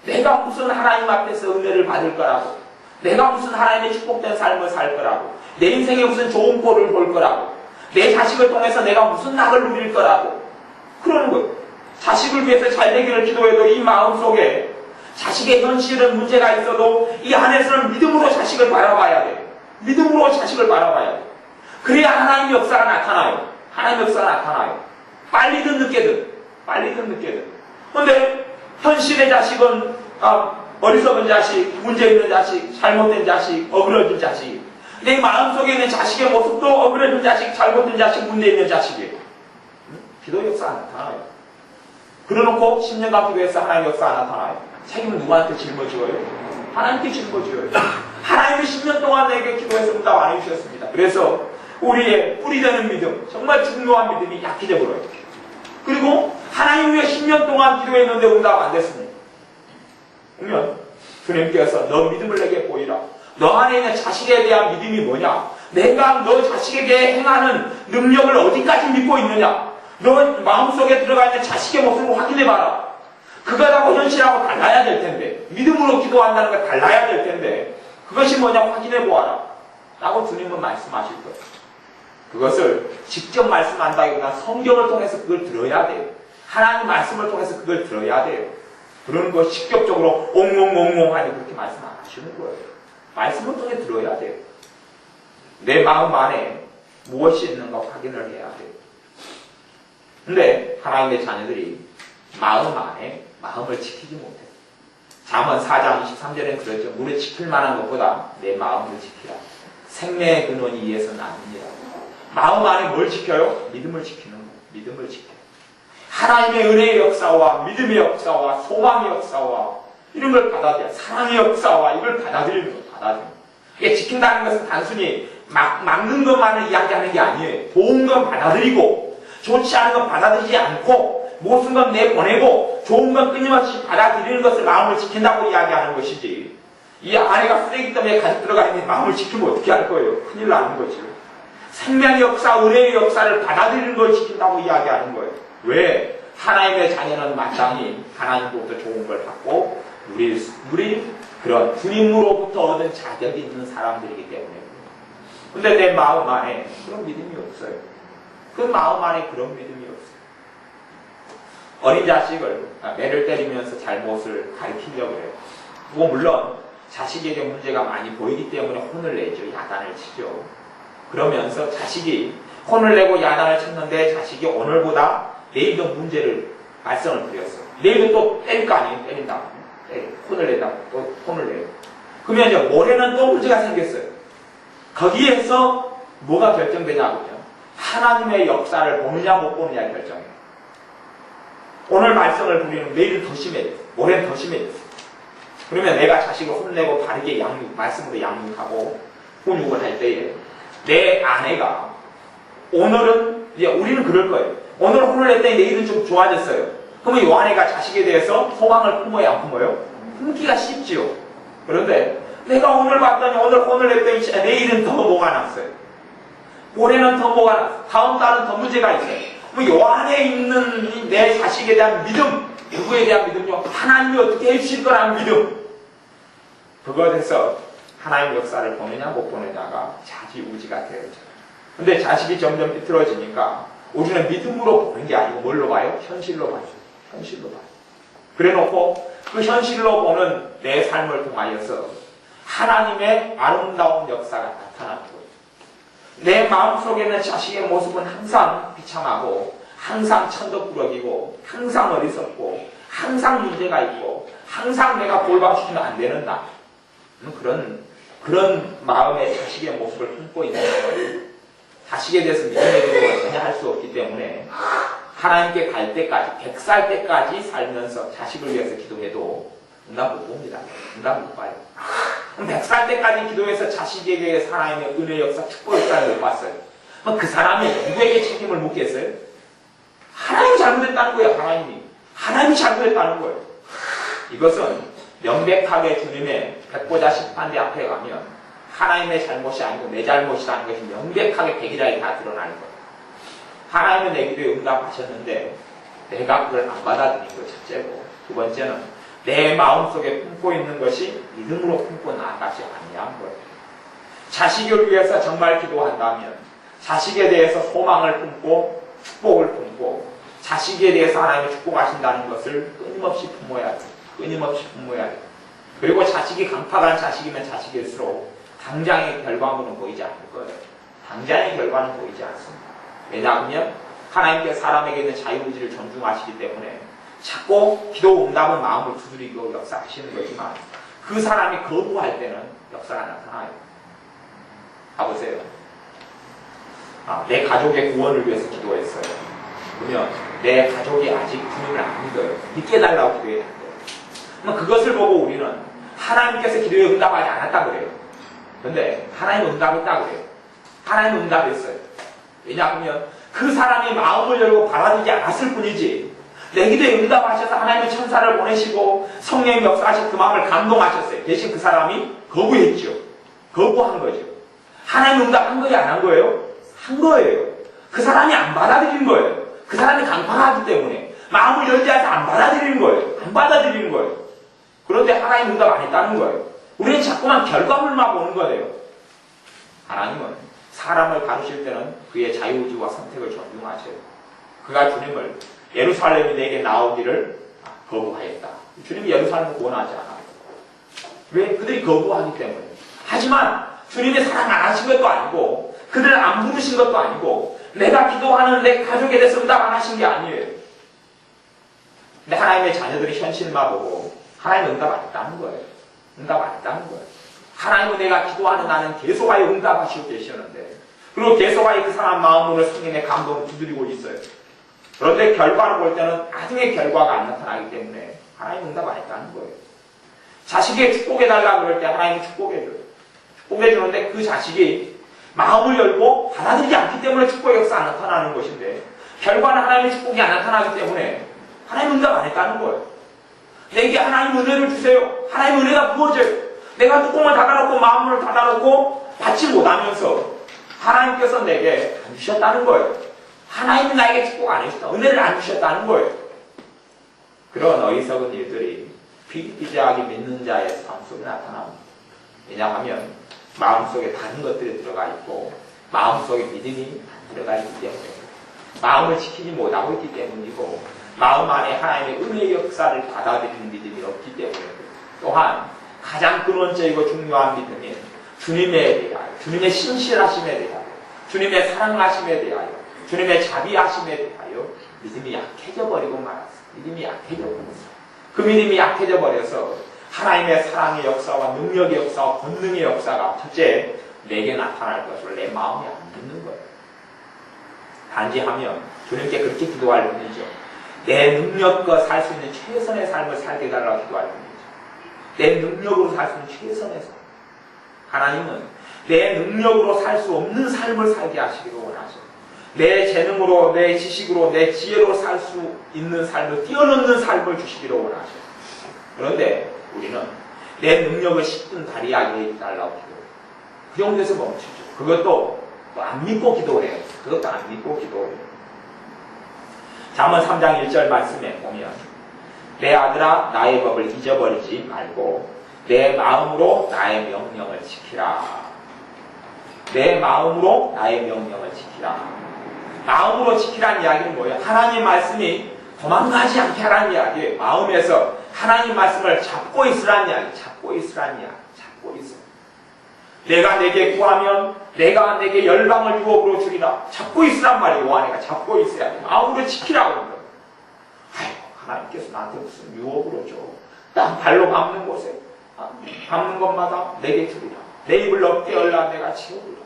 내가 무슨 하나님 앞에서 은혜를 받을 거라고. 내가 무슨 하나님의 축복된 삶을 살 거라고. 내 인생에 무슨 좋은 꼴을 볼 거라고. 내 자식을 통해서 내가 무슨 낙을 누릴 거라고. 그러는 거예요. 자식을 위해서 잘 되기를 기도해도 이 마음속에 자식의 현실은 문제가 있어도 이 안에서는 믿음으로 자식을 바라봐야 돼요. 믿음으로 자식을 바라봐야 돼요. 그래야 하나님의 역사가 나타나요. 하나님의 역사가 나타나요. 빨리든 늦게든. 빨리든 늦게든. 그런데 현실의 자식은 어리석은 자식, 문제 있는 자식, 잘못된 자식, 어그러진 자식. 내 마음속에 있는 자식의 모습도 어그러진 자식, 잘못된 자식, 문제 있는 자식이에요. 기도 역사가 나타나요. 그러놓고 10년간 기도해서 하나님의 역사가 나타나요. 책임은 누구한테 짊어지어요? 하나님께 짊어지어요. 하나님이 10년 동안 내게 기도해서 응답 안 해주셨습니다. 그래서 우리의 뿌리되는 믿음, 정말 중요한 믿음이 약해져 버려요. 그리고 하나님 위해 10년 동안 기도했는데 응답 안 됐습니다. 그러면 주님께서 너 믿음을 내게 보이라. 너 안에 있는 자식에 대한 믿음이 뭐냐? 내가 너 자식에게 행하는 능력을 어디까지 믿고 있느냐? 너 마음속에 들어가 있는 자식의 모습을 확인해봐라. 그거하고 현실하고 달라야 될 텐데, 믿음으로 기도한다는 거 달라야 될 텐데, 그것이 뭐냐 확인해보아라. 라고 주님은 말씀하실 거예요. 그것을 직접 말씀한다기보다 성경을 통해서 그걸 들어야 돼요. 하나님 말씀을 통해서 그걸 들어야 돼요. 그러는 거 직접적으로 옹옹옹옹 하니 그렇게 말씀 안 하시는 거예요. 말씀을 통해 들어야 돼요. 내 마음 안에 무엇이 있는가 확인을 해야 돼요. 근데 하나님의 자녀들이 마음 안에 마음을 지키지 못해요. 잠언 4장 23절엔 그러죠. 물에 지킬 만한 것보다 내 마음을 지키라. 생명의 근원이 이에서 나느니라. 마음 안에 뭘 지켜요? 믿음을 지키는 거예요. 믿음을 지켜요. 하나님의 은혜의 역사와 믿음의 역사와 소망의 역사와 이런 걸 받아들여요. 사랑의 역사와 이걸 받아들이는 거예요. 받아들이는 거예요. 이게 지킨다는 것은 단순히 막는 것만을 이야기하는 게 아니에요. 좋은 건 받아들이고 좋지 않은 건 받아들이지 않고 못쓴 건 내보내고 좋은 건 끊임없이 받아들이는 것을 마음을 지킨다고 이야기하는 것이지. 이 아내가 쓰레기 때문에 가득 들어가 있는 마음을 지키면 어떻게 할 거예요? 큰일 나는 거죠. 생명의 역사, 은혜의 역사를 받아들이는 걸 지킨다고 이야기하는 거예요. 왜? 하나님의 자녀는 마땅히 하나님으로부터 좋은 걸 받고 우리 그런 주님으로부터 얻은 자격이 있는 사람들이기 때문에. 근데 내 마음 안에 그런 믿음이 없어요. 그 마음 안에 그런 믿음이 없어요. 어린 자식을 매를 때리면서 잘못을 가르치려고 해요. 그거 물론 자식에게 문제가 많이 보이기 때문에 혼을 내죠. 야단을 치죠. 그러면서 자식이 혼을 내고 야단을 쳤는데 자식이 오늘보다 내일도 문제를 발생을 드렸어요. 내일도 또 때릴 거 아니에요. 때린다고. 혼을 낸다고 또 혼을 내요. 그러면 이제 모레는 또 문제가 생겼어요. 거기에서 뭐가 결정되냐고요. 하나님의 역사를 보느냐 못 보느냐 결정해요. 오늘 말썽을 부리는 내일은 더 심해져요. 모레는 더 심해져요. 그러면 내가 자식을 혼내고 바르게 말씀으로 양육하고 훈육을 할 때에 내 아내가 오늘은, 우리는 그럴 거예요. 오늘 혼을 냈더니 내일은 좀 좋아졌어요. 그러면 이 아내가 자식에 대해서 소망을 품어야 안 품어요? 품기가 쉽지요. 그런데 내가 오늘 봤더니 오늘 혼을 냈더니 내일은 더 뭐가 났어요. 올해는 더 뭐가 났어요. 다음 달은 더 문제가 있어요. 요 안에 있는 내 자식에 대한 믿음, 누구에 대한 믿음요? 하나님이 어떻게 해주실 거라는 믿음. 그것에서 하나님 역사를 보느냐 못 보느냐가 좌지우지가 되어져. 근데 자식이 점점 비틀어지니까 우리는 믿음으로 보는 게 아니고 뭘로 봐요? 현실로 봐요. 현실로 봐요. 그래놓고 그 현실로 보는 내 삶을 통하여서 하나님의 아름다운 역사가 나타나는 거예요. 내 마음속에 있는 자식의 모습은 항상 비참하고 항상 천덕꾸러기고 항상 어리석고 항상 문제가 있고 항상 내가 돌봐주시면 안 되는 나, 그런 마음의 자식의 모습을 품고 있는 거예요. 자식에 대해서 믿음의 기도를 전혀 할 수 없기 때문에 하나님께 갈 때까지 100살 때까지 살면서 자식을 위해서 기도해도 응답 못 봅니다. 응답 못 봐요. 100살 때까지 기도해서 자식에게 하나님의 은혜 역사, 축복 역사를 못 봤어요. 그럼 그 사람이 누구에게 책임을 묻겠어요? 하나님이 잘못했다는 거예요. 하나님이 잘못했다는 거예요. 이것은 명백하게 주님의 백보자 심판대 앞에 가면 하나님의 잘못이 아니고 내 잘못이라는 것이 명백하게 백일하게 다 드러나는 거예요. 하나님은 내 기도에 응답하셨는데 내가 그걸 안 받아들인 것 첫째고, 두 번째는 내 마음속에 품고 있는 것이 믿음으로 품고 나아가지 아니한 거예요. 자식을 위해서 정말 기도한다면 자식에 대해서 소망을 품고 축복을 품고 자식에 대해서 하나님이 축복하신다는 것을 끊임없이 품어야 돼요. 끊임없이 품어야 돼요. 그리고 자식이 강팍한 자식이면 자식일수록 당장의 결과물은 보이지 않을 거예요. 당장의 결과는 보이지 않습니다. 왜냐하면 하나님께 사람에게 있는 자유의지를 존중하시기 때문에 자꾸 기도 응답은 마음을 두드리고 역사하시는 거지만 그 사람이 거부할 때는 역사가 나타나요. 가보세요. 내 가족의 구원을 위해서 기도했어요. 그러면 내 가족이 아직 주님을 안 믿어요. 믿게 해달라고 기도해야 돼요. 그럼 그것을 보고 우리는 하나님께서 기도에 응답하지 않았다고 그래요. 그런데 하나님 응답했다고 그래요. 하나님 응답했어요. 왜냐하면 그 사람이 마음을 열고 받아들이지 않았을 뿐이지 내 기도에 응답하셔서 하나님의 천사를 보내시고 성령의 역사하셔서 그 마음을 감동하셨어요. 대신 그 사람이 거부했죠. 거부한 거죠. 하나님 응답한 거예요? 안 한 거예요? 한 거예요. 그 사람이 안 받아들인 거예요. 그 사람이 강팍하기 때문에 마음을 열지 않아서 안 받아들이는 거예요. 안 받아들이는 거예요. 그런데 하나님 응답 안 했다는 거예요. 우리는 자꾸만 결과물만 보는 거예요. 하나님은 사람을 다루실 때는 그의 자유의지와 선택을 존중하셔요. 그가 주님을 예루살렘이 내게 나오기를 거부하였다. 주님이 예루살렘을 구원하지 않아요. 왜? 그들이 거부하기 때문에. 하지만 주님이 사랑 안 하신 것도 아니고 그들을 안 부르신 것도 아니고 내가 기도하는 내 가족에 대해서 응답 안 하신 게 아니에요. 근데 하나님의 자녀들이 현실만 보고 하나님 응답 안 했다는 거예요. 응답 안 했다는 거예요. 하나님은 내가 기도하는 나는 계속하여 응답하시고 계시는데 그리고 계속하여 그 사람 마음으로 성령의 감동을 두드리고 있어요. 그런데 결과를 볼 때는 나중에 결과가 안 나타나기 때문에 하나님 응답 안 했다는 거예요. 자식에게 축복해달라고 그럴 때 하나님이 축복해줘요. 축복해주는데 그 자식이 마음을 열고 받아들이지 않기 때문에 축복의 역사 안 나타나는 것인데 결과는 하나님의 축복이 안 나타나기 때문에 하나님 응답 안 했다는 거예요. 내게 하나님 은혜를 주세요. 하나님 은혜가 부어져요. 내가 뚜껑을 닫아놓고 마음을 닫아놓고 받지 못하면서 하나님께서 내게 안 주셨다는 거예요. 하나님이 나에게 축복 안 해주셨다. 은혜를 안 주셨다는 거예요. 그런 어리석은 일들이 비기피자하게 믿는 자의 삶 속에 나타납니다. 왜냐하면 마음속에 다른 것들이 들어가 있고 마음속에 믿음이 안 들어가 있기 때문에 마음을 지키지 못하고 있기 때문이고 마음 안에 하나님의 은혜의 역사를 받아들이는 믿음이 없기 때문에 또한 가장 근원적이고 중요한 믿음인 주님에 대하여 주님의 신실하심에 대하여 주님의 사랑하심에 대하여 주님의 자비하심에 대하여 믿음이 약해져 버리고 말았어요. 믿음이 약해져 버렸어요. 그 믿음이 약해져 버려서 하나님의 사랑의 역사와 능력의 역사와 권능의 역사가 첫째 내게 나타날 것을 내 마음에 안 믿는 거예요. 단지 하면 주님께 그렇게 기도할 뿐이죠. 내 능력과 살 수 있는 최선의 삶을 살게 해달라고 기도할 뿐이죠. 내 능력으로 살 수 있는 최선의 삶. 하나님은 내 능력으로 살 수 없는 삶을 살게 하시기를 원하셔요. 내 재능으로, 내 지식으로, 내 지혜로 살 수 있는 삶을 뛰어넘는 삶을 주시기를 원하셔요. 그런데 우리는 내 능력을 10분 발휘하게 해달라고 기도해요. 그 정도에서 멈추죠. 그것도 안 믿고 기도를 해요. 그것도 안 믿고 기도를 해요. 잠언 3장 1절 말씀에 보면 내 아들아 나의 법을 잊어버리지 말고 내 마음으로 나의 명령을 지키라. 내 마음으로 나의 명령을 지키라. 마음으로 지키라는 이야기는 뭐예요? 하나님 말씀이 도망가지 않게 하라는 이야기예요. 마음에서 하나님 말씀을 잡고 있으라는 이야기. 잡고 있으라는 이야기. 잡고 있어. 내가 내게 구하면 내가 내게 열방을 유업으로 주리라. 잡고 있으란 말이에요. 요한이가 잡고 있어야 돼. 마음으로 지키라고 그러는 거예요. 아이고 하나님께서 나한테 무슨 유업으로 줘. 난 발로 밟는 곳에 밟는 것마다 내게 주리라. 내 입을 넓게 열라 내가 채우리라.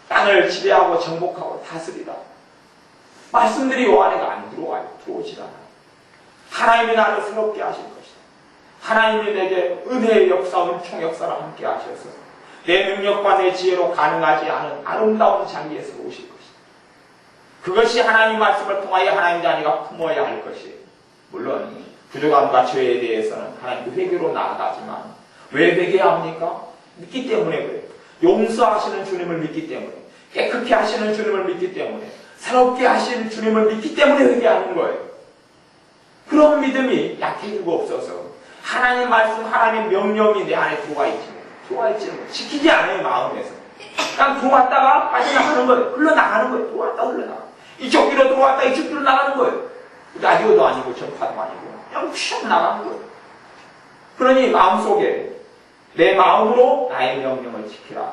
땅을 지배하고 정복하고 다스리라. 말씀들이 요한에게 안 들어와요. 들어오질 않아요. 하나님이 나를 새롭게 하실 것이다. 하나님이 내게 은혜의 역사, 은총 역사를 함께 하셔서 내 능력과 내 지혜로 가능하지 않은 아름다운 장기에서 오실 것이다. 그것이 하나님 말씀을 통하여 하나님 자녀가 품어야 할 것이에요. 물론 부족함과 죄에 대해서는 하나님 회개로 나아가지만 왜 회개합니까? 믿기 때문에 그래요. 용서하시는 주님을 믿기 때문에, 깨끗게 하시는 주님을 믿기 때문에, 새롭게 하시는 주님을 믿기 때문에 회개하는 거예요. 그런 믿음이 약해지고 없어서 하나님 말씀, 하나님 명령이 내 안에 들어와 있지는 지키지 않아요. 마음에서 그냥 들어왔다가 빠져나가는 거예요. 흘러나가는 거예요. 들어왔다 흘러나가. 이쪽 귀로 들어왔다 이쪽 귀로 나가는 거예요. 라디오도 아니고 전파도 아니고 그냥 슉 나가는 거예요. 그러니 마음속에 내 마음으로 나의 명령을 지키라.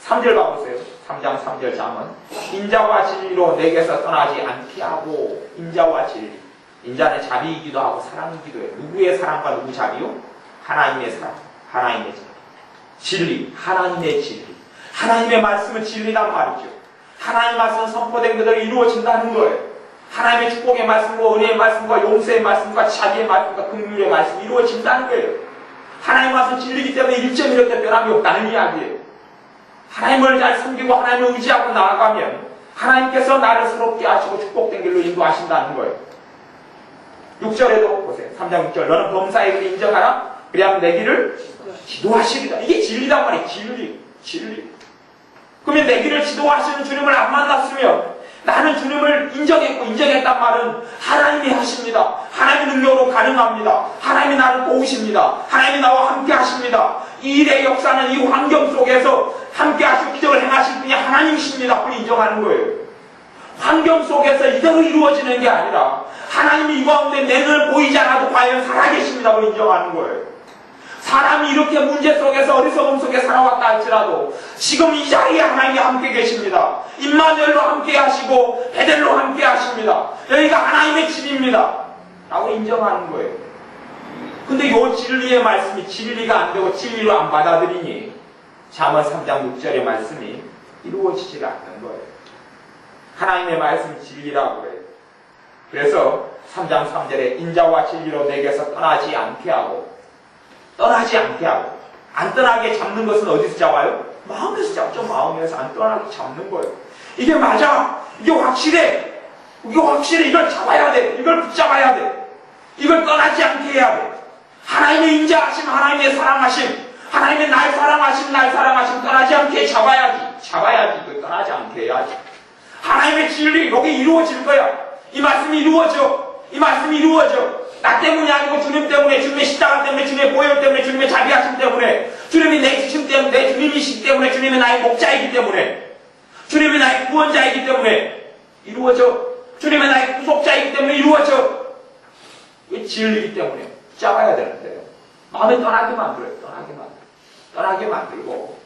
3절 봐보세요. 3장 3절 잠언. 인자와 진리로 내게서 떠나지 않게 하고. 인자와 진리. 인자는 자비이기도 하고 사랑이기도 해요. 누구의 사랑과 누구 자비요? 하나님의 사랑, 하나님의 자비. 진리, 하나님의 진리. 하나님의 말씀은 진리란 말이죠. 하나님의 말씀은 선포된 그대로 이루어진다는 거예요. 하나님의 축복의 말씀과 은혜의 말씀과 용서의 말씀과 자비의 말씀과 긍휼의 말씀이 이루어진다는 거예요. 하나님의 말씀은 진리이기 때문에 1.1도 변함이 없다는 이야기예요. 하나님을 잘 섬기고 하나님을 의지하고 나아가면 하나님께서 나를 새롭게 하시고 축복된 길로 인도하신다는 거예요. 6절에도 보세요. 3장 6절. 너는 범사의 길을 인정하라. 그래야만 내 길을 지도하시리라. 이게 진리단 말이에요. 진리. 그러면 내 길을 지도하시는 주님을 안 만났으면 나는 주님을 인정했단 말은 하나님이 하십니다. 하나님의 능력으로 가능합니다. 하나님이 나를 도우십니다. 하나님이 나와 함께 하십니다. 이 일의 역사는 이 환경 속에서 함께 하시고 기적을 행하실 분이 하나님이십니다. 그걸 인정하는 거예요. 환경 속에서 이대로 이루어지는 게 아니라 하나님이 이 가운데 내 눈을 보이지 않아도 과연 살아계십니다. 그걸 인정하는 거예요. 사람이 이렇게 문제 속에서 어리석음 속에 살아왔다 할지라도 지금 이 자리에 하나님이 함께 계십니다. 임마누엘로 함께 하시고 베델로 함께 하십니다. 여기가 하나님의 집입니다. 라고 인정하는 거예요. 근데 이 진리의 말씀이 진리가 안 되고 진리로 안 받아들이니 잠언 3장 6절의 말씀이 이루어지질 않는 거예요. 하나님의 말씀이 진리라고 해요. 그래서 3장 3절에 인자와 진리로 내게서 떠나지 않게 하고 안 떠나게 잡는 것은 어디서 잡아요? 마음에서 잡죠. 마음에서 안 떠나게 잡는 거예요. 이게 맞아. 이게 확실해. 이걸 잡아야 돼. 이걸 붙잡아야 돼. 이걸 떠나지 않게 해야 돼. 하나님의 인자하심, 하나님의 사랑하심, 하나님의 날 사랑하심 떠나지 않게 잡아야지. 이걸 떠나지 않게 해야지. 하나님의 진리, 여기 이루어질 거야. 이 말씀이 이루어져. 나 때문이 아니고 주님 때문에, 주님의 십자가 때문에, 주님의 보혈 때문에, 주님의 자비하심 때문에, 주님이 내 지침 때문에, 내 주님이시기 때문에, 주님이 나의 목자이기 때문에, 주님이 나의 구원자이기 때문에 이루어져. 주님이 나의 구속자이기 때문에 이루어져. 왜 진리이기 때문에 잡아야 되는데요. 마음에 떠나게 만들어요. 떠나게 만들고,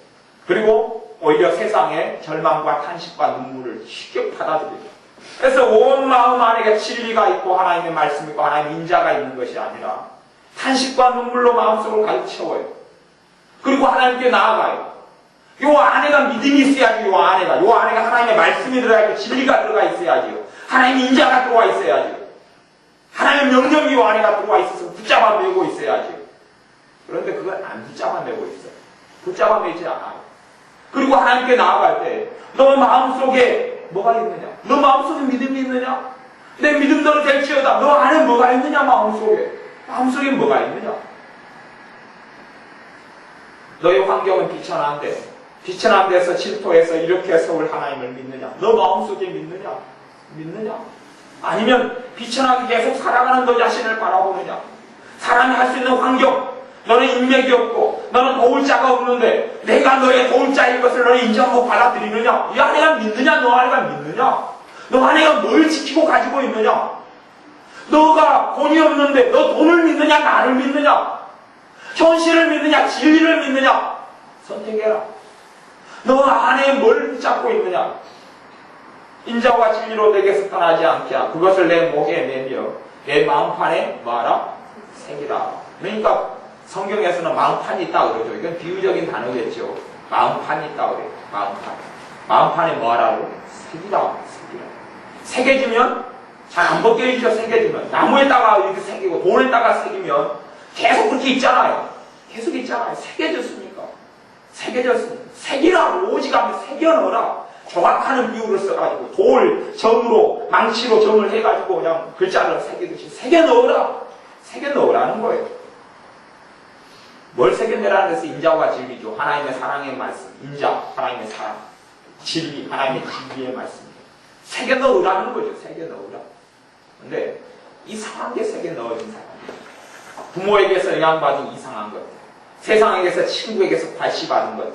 그리고 오히려 세상의 절망과 탄식과 눈물을 쉽게 받아들여요. 그래서 온 마음 안에 진리가 있고 하나님의 말씀이 있고 하나님의 인자가 있는 것이 아니라 탄식과 눈물로 마음속을 가득 채워요. 그리고 하나님께 나아가요. 요 안에가 믿음이 있어야지. 요 안에가 하나님의 말씀이 들어가 있고 진리가 들어가 있어야지요. 하나님의 인자가 들어와 있어야지요. 하나님의 명령이 요 안에가 들어와 있어서 붙잡아 매고 있어야지요. 그런데 그걸 안 붙잡아 매고 있어요. 붙잡아 매지 않아요. 그리고 하나님께 나아갈 때 너 마음속에 뭐가 있느냐? 너 마음속에 믿음이 있느냐? 내 믿음대로 될지어다. 너 안에 뭐가 있느냐? 마음속에 뭐가 있느냐? 너의 환경은 비천한데 비천한 데서 질투해서 이렇게 서울 하나님을 믿느냐? 너 마음속에 믿느냐? 아니면 비천하게 계속 살아가는 너 자신을 바라보느냐? 사람이 할 수 있는 환경, 너는 인맥이 없고 너는 도울 자가 없는데 내가 너의 도울 자인 것을 너는 인정하고 받아들이느냐? 이 아내가 믿느냐? 너 아내가 믿느냐? 너 아내가 뭘 지키고 가지고 있느냐? 너가 돈이 없는데 너 돈을 믿느냐? 나를 믿느냐? 현실을 믿느냐? 진리를 믿느냐? 선택해라. 너 안에 뭘 붙잡고 있느냐? 인자와 진리로 내게서 떠나지 않게 하라. 그것을 내 목에 매며 내 마음판에 뭐하라? 새기라. 그러니까 성경에서는 마음판이 있다 그러죠. 이건 비유적인 단어겠죠. 마음판이 있다 그래요. 마음판에 뭐하라고? 새기라. 새겨지면 잘 안 벗겨지죠. 새겨지면 나무에다가 이렇게 새기고 돌에다가 새기면 계속 그렇게 있잖아요. 새겨졌습니까? 새기라고 오직 하면 새겨넣어라. 조각하는 비유를 써가지고 돌 점으로 망치로 점을 해가지고 그냥 글자를 새기듯이 새겨넣으라는 거예요. 뭘 새겨내라는 것은 인자와 진리죠. 하나님의 사랑의 말씀, 인자, 하나님의 사랑, 진리, 하나님의 진리의 말씀입니다. 새겨넣으라는 거죠. 새겨넣으라. 근데 이상하게 새겨넣어진 사람이에요. 부모에게서 영향받은 이상한 것들, 세상에게서 친구에게서 과시받은 것들.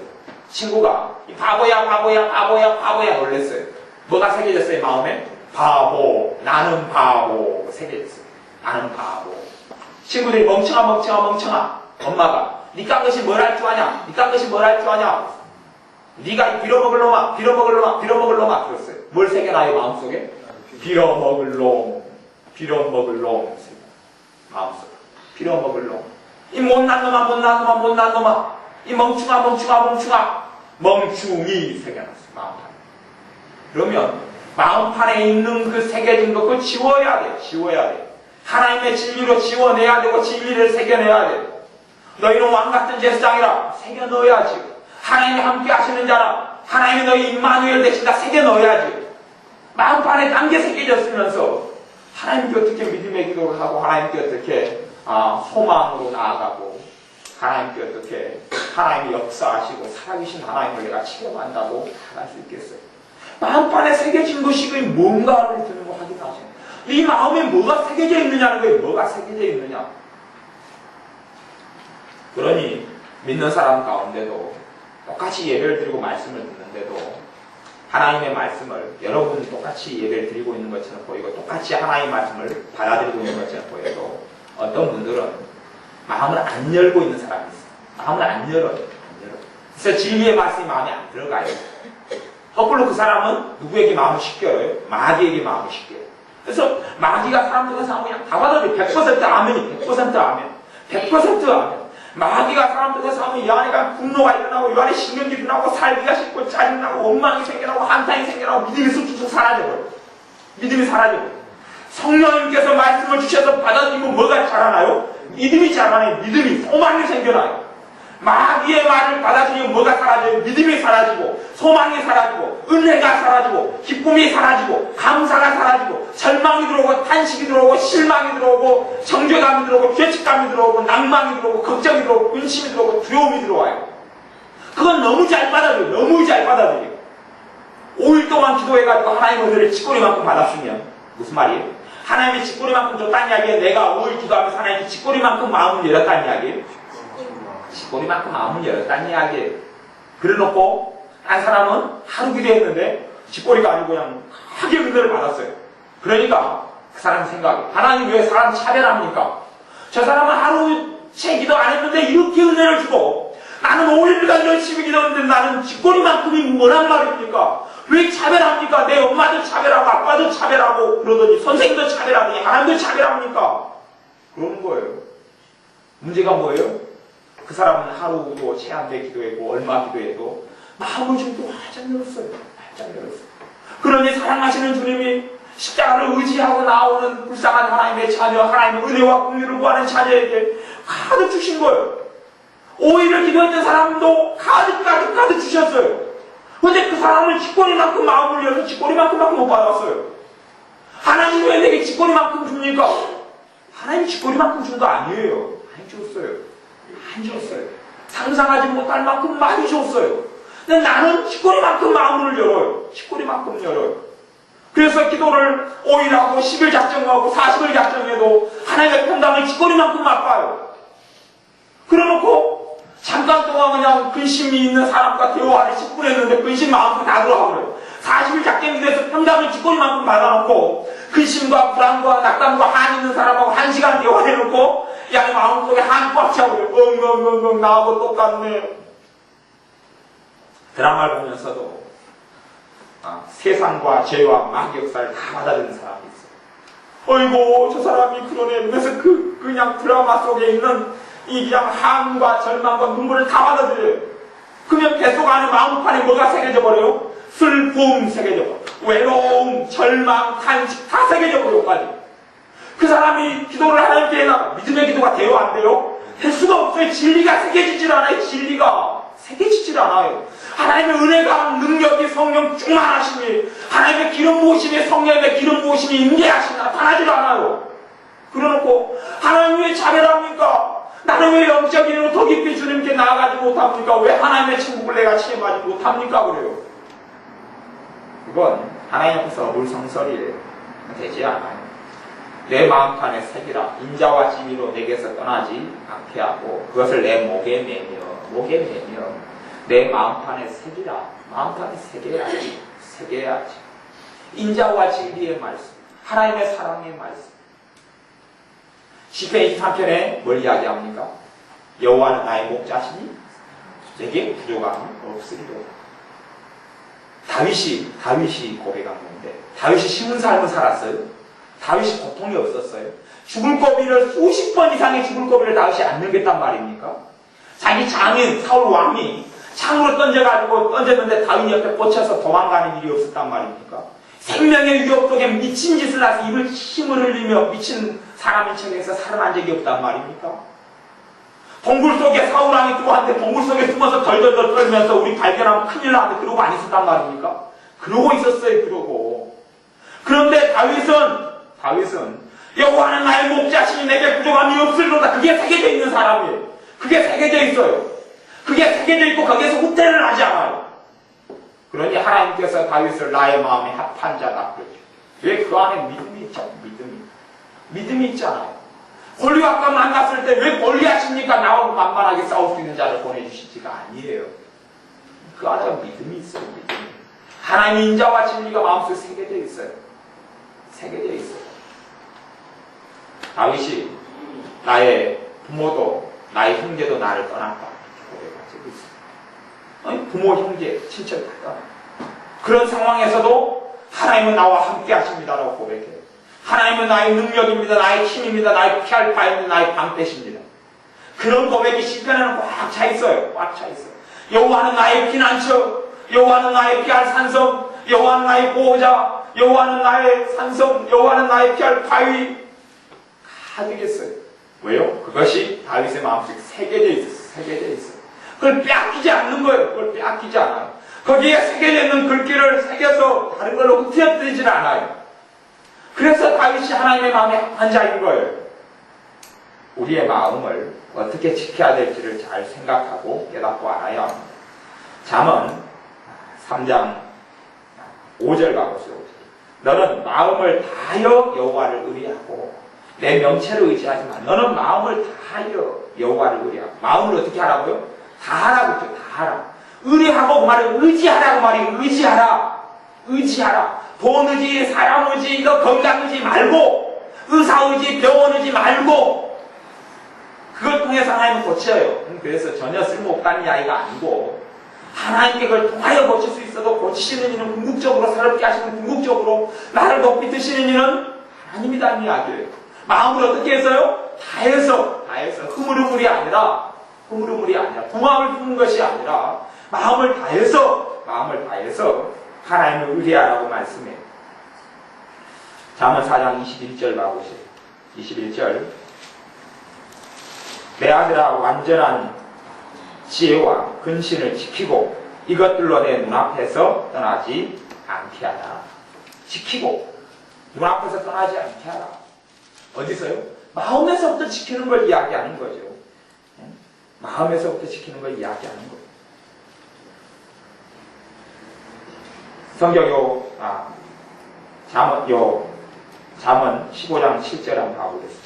친구가 바보야 놀랬어요. 뭐가 새겨졌어요? 마음에? 바보, 나는 바보 새겨졌어요. 나는 바보. 친구들이 멍청아. 엄마가 니가 것이 뭘 할 줄 아냐? 니가 빌어먹을 놈아 그랬어요. 뭘 새겨놔요 마음속에? 빌어먹을 놈 마음속에 빌어먹을 놈. 이 못난 놈아 이 멍충이 새겨놨어요. 마음판에. 그러면 마음판에 있는 그 새겨진 것 그걸 지워야 돼. 하나님의 진리로 지워내야 되고 진리를 새겨내야 돼. 너희는 왕같은 제사장이라 새겨넣어야지. 하나님이 함께 하시는 자라 하나님이 너희 임마누엘 되신다 새겨넣어야지. 마음판에 단계 새겨졌으면서 하나님께 어떻게 믿음의 기도를 하고 하나님께 어떻게 소망으로 나아가고 하나님께 어떻게 하나님이 역사하시고 살아계신 하나님을 내가 체험한다고 할 수 있겠어요? 마음판에 새겨진 것이 그게 뭔가를 드는 거 확인하세요. 이 마음에 뭐가 새겨져 있느냐는 거예요. 뭐가 새겨져 있느냐. 그러니 믿는 사람 가운데도 똑같이 예배를 드리고 말씀을 듣는데도 하나님의 말씀을 여러분이 똑같이 예배를 드리고 있는 것처럼 보이고 똑같이 하나님의 말씀을 받아들이고 있는 것처럼 보여도 어떤 분들은 마음을 안 열고 있는 사람이 있어요. 마음을 안 열어요. 그래서 진리의 말씀이 마음에 안 들어가요. 거꾸로 그 사람은 누구에게 마음을 시켜요? 마귀에게 마음을 시켜요. 그래서 마귀가 사람들과 싸우고 그냥 다 받아들여요. 100% 아멘이 100% 아멘. 100% 아멘. 마귀가 사람들과 싸우면 이 안에가 분노가 일어나고 이 안에 신경이 일어나고 살기가 싫고 짜증나고 원망이 생겨나고 한탄이 생겨나고 믿음이 쑥쑥 사라져버려요. 믿음이 사라져버려요. 성령님께서 말씀을 주셔서 받아들이면 뭐가 자라나요? 믿음이 자라나요. 믿음이 소망이 생겨나요. 마귀의 말을 받아들이면 뭐가 사라져요? 믿음이 사라지고 소망이 사라지고 은혜가 사라지고 기쁨이 사라지고 감사가 사라지고 절망이 들어오고 탄식이 들어오고 실망이 들어오고 정죄감이 들어오고 죄책감이 들어오고 낭망이 들어오고 걱정이 들어오고 근심이 들어오고 두려움이 들어와요. 그건 너무 잘 받아들여요. 5일 동안 기도해가지고 하나님의 은혜를 찌꺼리만큼 받았으면 무슨 말이에요? 하나님이 찌꺼리만큼 줬다는 이야기에 내가 5일 기도하면서 하나님이 찌꺼리만큼 마음을 열었다는 이야기예요? 찌꺼리만큼 마음을 열었다는 이야기예요. 그래놓고 한 사람은 하루 기도했는데 찌꺼리가 아니고 그냥 크게 은혜를 받았어요. 그러니까 그 사람 생각이 하나님 왜 사람 차별합니까? 저 사람은 하루째 기도 안 했는데 이렇게 은혜를 주고 나는 5일간 열심히 기도했는데 나는 찌꺼리만큼이 뭐란 말입니까? 왜 차별합니까? 내 엄마도 차별하고 아빠도 차별하고 그러더니 선생님도 차별하더니 하나님도 차별합니까? 그러는 거예요. 문제가 뭐예요? 그 사람은 하루도 채 안 돼 기도했고 얼마 기도해도 마음을 좀 활짝 열었어요. 활짝 열었어요. 그러니 사랑하시는 주님이 십자가를 의지하고 나오는 불쌍한 하나님의 자녀, 하나님의 은혜와 공유를 구하는 자녀에게 가득 주신 거예요. 오히려 기도했던 사람도 가득 주셨어요. 그런데 그 사람은 쥐꼬리만큼 마음을 열어서 쥐꼬리만큼 못 받았어요. 하나님 왜 내게 쥐꼬리만큼 줍니까? 하나님 쥐꼬리만큼 준 거 아니에요. 많이 줬어요. 많이 줬어요. 상상하지 못할 만큼 많이 줬어요. 근데 나는 쥐꼬리만큼 마음을 열어요. 쥐꼬리만큼 열어요. 그래서 기도를 5일 하고 10일 작정하고 40일 작정해도 하나님의 평강을 쥐꼬리만큼 맛봐요. 그래놓고 잠깐 동안 그냥 근심이 있는 사람과 대화를 10분 했는데 근심 마음껏 다 들어가버려요. 40일 작정이 돼서 평강을 쥐꼬리만큼 받아놓고 근심과 불안과 낙담과 한 있는 사람하고 1시간 대화해놓고 야 마음속에 한 꽉 차버려요. 엉엉엉엉 나하고 똑같네. 드라마를 보면서도 세상과 죄와 마귀 역사를 다 받아들이는 사람이 있어요. 어이고 저 사람이 그러네. 그래서 그냥 드라마 속에 있는 이 그냥 한과 절망과 눈물을 다 받아들여요. 그러면 뱃속 안에 마음판에 뭐가 새겨져 버려요? 슬픔 새겨져 버려요. 외로움, 절망, 탄식 다 새겨져 버려요까지. 그 사람이 기도를 하나님께 해나 믿음의 기도가 돼요 안 돼요? 될 수가 없어요. 진리가 새겨지질 않아요. 진리가 새겨지질 않아요. 하나님의 은혜가 능력이 성령 충만하심이 하나님의 기름 부으심이 성령의 기름 부으심이 임재하심이 나타나질 않아요. 그러놓고 하나님 왜 차별합니까? 나는 왜 영적인 일로 더 깊이 주님께 나아가지 못합니까? 왜 하나님의 천국을 내가 체험하지 못합니까? 그래요. 이건 하나님 앞에서 물성설이 되지 않아요. 내 마음판에 새기라. 인자와 진리로 내게서 떠나지 않게 하고 그것을 내 목에 매며 내 마음판에 새기라. 마음판에 새겨야지. 인자와 진리의 말씀, 하나님의 사랑의 말씀. 시편 23편에 뭘 이야기합니까? 여호와는 나의 목자시니 내게 부족함이 없으리로다. 다윗이 고백한 건데 다윗이 쉬운 삶을 살았어요. 다윗이 고통이 없었어요. 죽을 고비를 수십 번 이상의 죽을 고비를 다윗이 안 넘겼단 말입니까? 자기 장인 사울 왕이 창으로 던졌는데 다윗 옆에 꽂혀서 도망가는 일이 없었단 말입니까? 생명의 위협 속에 미친 짓을 해서 입을 침을 흘리며 미친 사람인 척해서 살아난 적이 없단 말입니까? 동굴 속에 사울 왕이 들어왔는데 동굴 속에 숨어서 덜덜덜 떨면서 우리 발견하면 큰일 나는데 그러고 안 있었단 말입니까? 그러고 있었어요. 그러고. 그런데 다윗은 여호와는 나의 목자시니 내게 부족함이 없으리로다. 그게 새겨져 있는 사람이에요. 그게 새겨져 있어요. 그게 새겨져 있고 거기에서 후퇴를 하지 않아요. 그러니 하나님께서 다윗을 나의 마음에 합한 자다 그러죠. 왜 그 안에 믿음이 있잖아요. 믿음이 있잖아요. 골리앗과 만났을 때 왜 골리앗입니까? 나하고 만만하게 싸울 수 있는 자를 보내주시지가 아니에요. 그 안에 믿음이 있어요. 믿음이. 하나님의 인자와 진리가 마음속에 새겨져 있어요. 새겨져 있어요. 다윗이 나의 부모도 나의 형제도 나를 떠났다. 고백하고 있어요. 아니, 부모, 형제, 친척 다 떠났다. 그런 상황에서도 하나님은 나와 함께 하십니다라고 고백해요. 하나님은 나의 능력입니다. 나의 힘입니다. 나의 피할 바입니다. 나의 방패십니다. 그런 고백이 시편에는 꽉 차 있어요. 꽉 차 있어요. 여호와는 나의 피난처, 여호와는 나의 피할 산성, 여호와는 나의 보호자, 여호와는 나의 산성, 여호와는 나의 피할 바위. 가득했어요. 왜요? 그것이 다윗의 마음속에 새겨져 있어요. 그걸 빼앗기지 않는 거예요. 그걸 빼앗기지 않아요. 거기에 새겨져 있는 글귀를 새겨서 다른 걸로 흩어뜨리질 않아요. 그래서 다윗이 하나님의 마음에 합한 자인 거예요. 우리의 마음을 어떻게 지켜야 될지를 잘 생각하고 깨닫고 알아야 합니다. 잠언 3장 5절 가보세요. 너는 마음을 다하여 여호와를 의뢰하고 내 명체를 의지하지 마. 너는 마음을 다하여 여호와를 의뢰하고. 마음을 어떻게 하라고요? 다하라고 했죠. 다하라. 의뢰하고 그 말은 의지하라고 말이에요. 의지하라. 돈 의지, 사람 의지, 이거 건강 의지 말고, 의사 의지, 병원 의지 말고, 그걸 통해서 하나님은 고쳐요. 그래서 전혀 쓸모없다는 이야기가 아니고, 하나님께 그걸 통하여 고칠 수 있어도 고치시는 이는 궁극적으로, 새롭게 하시는 궁극적으로, 나를 높이 드시는 이는 하나님이라는 이야기예요. 마음을 어떻게 해서요? 다해서, 흐물흐물이 아니라, 동함을 품는 것이 아니라, 마음을 다해서 하나님을 의뢰하라고 말씀해요. 잠언 4장 21절 봐보세요. 21절. 내 아들아, 완전한 지혜와 근신을 지키고 이것들로 내 눈앞에서 떠나지 않게 하라. 지키고 눈앞에서 떠나지 않게 하라. 어디서요? 마음에서부터 지키는 걸 이야기하는 거죠. 마음에서부터 지키는 걸 이야기하는 거예요. 성경 잠언 15장 7절 한번 봐보겠습니다.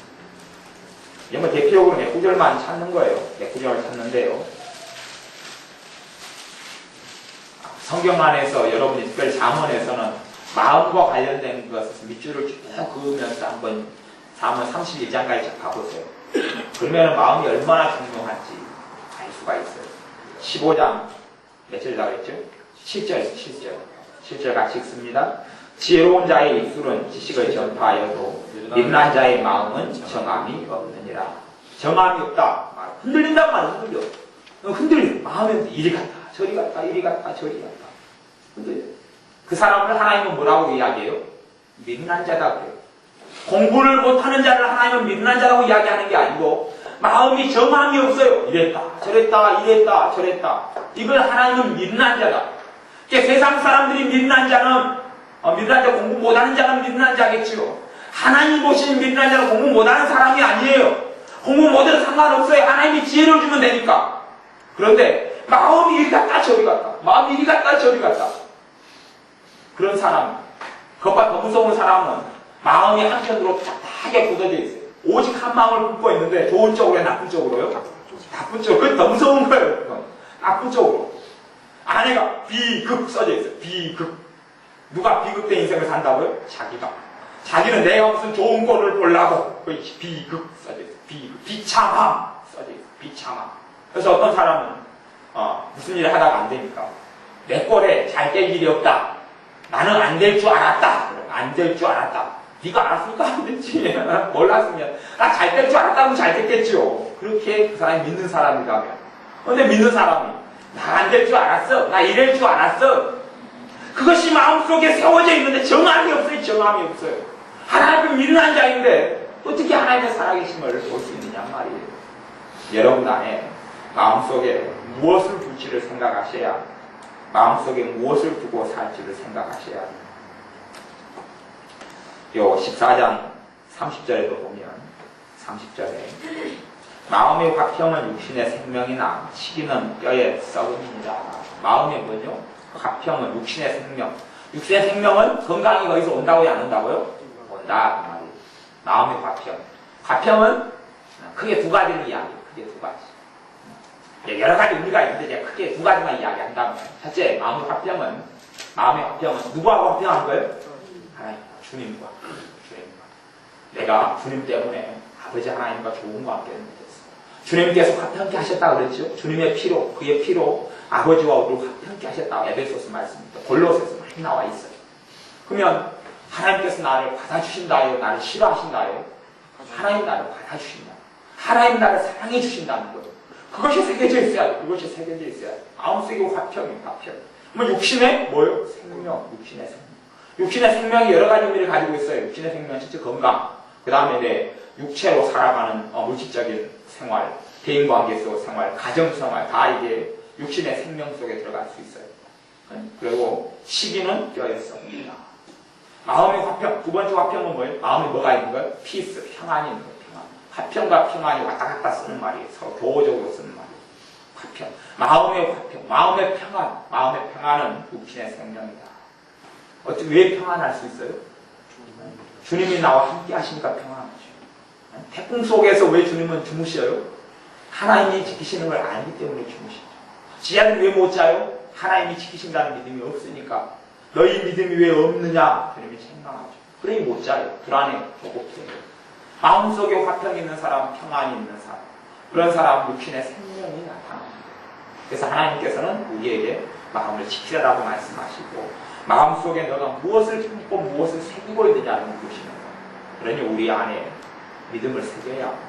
이건 대표적으로 몇 구절만 찾는 거예요. 몇 구절을 찾는데요. 성경 안에서 여러분이 특별히 잠언에서는 마음과 관련된 것을 밑줄을 쭉 그으면서 한번 잠언 31장까지 가보세요. 그러면 마음이 얼마나 중요한지 알 수가 있어요. 15장 몇 절이라고 했죠? 7절 같이 읽습니다. 지혜로운 자의 입술은 지식을 전파하여도 미련한 자의 마음은 정함이 없느니라. 정함이 없다. 흔들린단 말이에요. 흔들려. 마음에 이리 갔다 저리 갔다 이리 갔다 저리 갔다 흔들려. 그 사람을 하나님은 뭐라고 이야기해요? 미련한 자다 그래요. 공부를 못하는 자를 하나님은 미련한 자라고 이야기하는 게 아니고 마음이 정함이 없어요. 이랬다 저랬다 이랬다 저랬다. 이걸 하나님은 미련한 자다. 세상 사람들이 미련한 자는 미련한 자, 공부 못하는 자가 미련한 자겠지요. 하나님 보시는 미련한 자는 공부 못하는 사람이 아니에요. 공부 못해도 상관없어요. 하나님이 지혜를 주면 되니까. 그런데 마음이 이리 갔다 저리 갔다. 마음이 이리 갔다 저리 갔다. 그런 사람, 그것과 더 무서운 사람은 마음이 한편으로 딱하게 굳어져 있어요. 오직 한 마음을 품고 있는데 좋은 쪽으로요, 나쁜 쪽으로요? 나쁜 쪽으로. 그게 더 무서운 거예요. 그건. 나쁜 쪽으로. 아내가 비극 써져 있어요. 비극. 누가 비극된 인생을 산다고요? 자기가. 자기는 내가 무슨 좋은 꼴을 보려고 비극 써져 있어요. 비극. 비참함 써져 있어요. 비참함. 그래서 어떤 사람은 무슨 일을 하다가 안 되니까 내 꼴에 잘 될 일이 없다. 나는 안 될 줄 알았다. 안 될 줄 알았다. 네가 알았으니까 안 됐지. 몰랐으면 나 잘 될 줄 알았다면 잘 됐겠지요. 그렇게 그 사람이 믿는 사람이라면. 그런데 믿는 사람이 나 안 될 줄 알았어. 나 이럴 줄 알았어. 그것이 마음속에 세워져 있는데 정함이 없어요. 정함이 없어요. 하나님을 믿는 자인데 어떻게 하나님의 살아계심을 볼 수 있느냐 말이에요. 여러분 안에 마음속에 무엇을 둘지를 생각하셔야, 마음속에 무엇을 두고 살지를 생각하셔야 합니다. 요 14장 30절에도 보면 30절에 마음의 화평은 육신의 생명이나 치기는 뼈의 썩음입니다. 마음의 뭐죠? 화평은 육신의 생명. 육신의 생명은 건강이 거기서 온다고요? 안 온다고요? 온다. 그 말이에요. 마음의 화평. 화평은 크게 두 가지를 이야기해요. 크게 두 가지. 여러 가지 의미가 있는데 제가 크게 두 가지만 이야기한다면, 첫째, 마음의 화평은 누구하고 화평한 거예요? 하나님, 주님과. 내가 주님 때문에 아버지 하나님과 좋은 관계를 맺었어. 주님께서 화평케 하셨다 그랬죠? 주님의 피로, 그의 피로 아버지와 우리를 화평케 하셨다. 에베소서 말씀입니다. 골로새서 많이 나와 있어요. 그러면 하나님께서 나를 받아주신다요? 나를 싫어하신다요? 하나님 나를 받아주신다. 하나님 나를 사랑해 주신다는 거예요. 그것이 새겨져 있어야 돼. 그것이 새겨져 있어야 돼. 마음속에 화평이에요. 화평. 그러면 육신의 뭐예요? 생명. 육신의 생명. 육신의 생명이 여러 가지 의미를 가지고 있어요. 육신의 생명은 실제 건강. 그 다음에 내 육체로 살아가는 물질적인 생활, 대인관계 속 생활, 가정생활, 다 이게 육신의 생명 속에 들어갈 수 있어요. 그리고 시기는 뼈에 썩습니다. 마음의 화평. 두 번째 화평은 뭐예요? 마음에 뭐가 있는 거예요? 피스, 평안이 있는 거예요. 평안. 화평과 평안이 왔다 갔다 쓰는 말이에요. 서로 교호적으로 쓰는 말이에요. 화평. 마음의 화평. 마음의 평안. 마음의 평안은 육신의 생명이다. 어떻게, 왜 평안할 수 있어요? 주님이 나와 함께 하시니까 평안하죠. 태풍 속에서 왜 주님은 주무셔요? 하나님이 지키시는 걸 알기 때문에 주무시죠. 지하는 왜 못 자요? 하나님이 지키신다는 믿음이 없으니까. 너희 믿음이 왜 없느냐? 주님이 생각하죠. 그러니 못 자요. 불안해, 조급해요. 마음속에 화평이 있는 사람, 평안이 있는 사람, 그런 사람 육신의 생명이 나타납니다. 그래서 하나님께서는 우리에게 마음을 지키라고 말씀하시고, 마음속에 너가 무엇을 품고 무엇을 새기고 있느냐를 묻으시는 거예요. 그러니 우리 안에 믿음을 새겨야 합니다.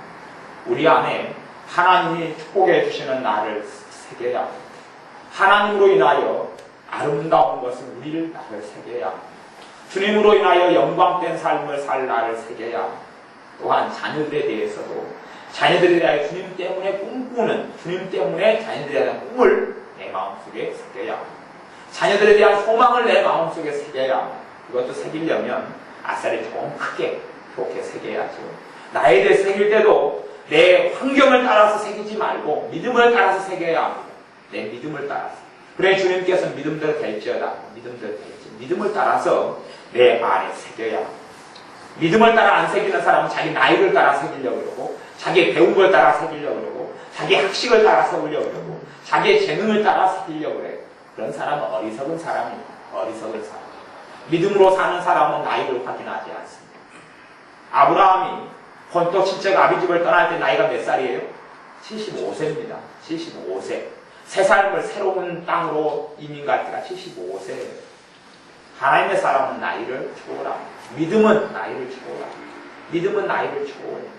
우리 안에 하나님이 축복해 주시는 나를 새겨야 합니다. 하나님으로 인하여 아름다운 것을 우리를 나를 새겨야, 주님으로 인하여 영광된 삶을 살 나를 새겨야, 또한 자녀들에 대해서도 자녀들에 대하여 주님 때문에 꿈꾸는, 주님 때문에 자녀들에 대한 꿈을 내 마음속에 새겨야, 자녀들에 대한 소망을 내 마음속에 새겨야, 그것도 새기려면 아싸리 좀 크게 좋게 새겨야죠. 나에 대해 새길 때도 내 환경을 따라서 새기지 말고 믿음을 따라서 새겨야 합니다. 내 믿음을 따라서. 그래 주님께서 믿음대로 될지어다. 믿음대로 될지. 믿음을 따라서 내 안에 새겨야 합니다. 믿음을 따라 안 새기는 사람은 자기 나이를 따라 새기려고 그러고, 자기 배운 걸 따라 새기려고 그러고, 자기 학식을 따라 세우려고 그러고, 자기의 재능을 따라 새기려고 그래요. 그런 사람은 어리석은 사람입니다. 어리석은 사람. 믿음으로 사는 사람은 나이를 확인하지 않습니다. 아브라함이 본토 친척 아비집을 떠날 때 나이가 몇 살이에요? 75세입니다. 75세. 새 삶을 새로운 땅으로 이민 갈 때가 75세예요. 하나님의 사람은 나이를 초월합니다. 믿음은 나이를 초월합니다. 믿음은 나이를 초월해요.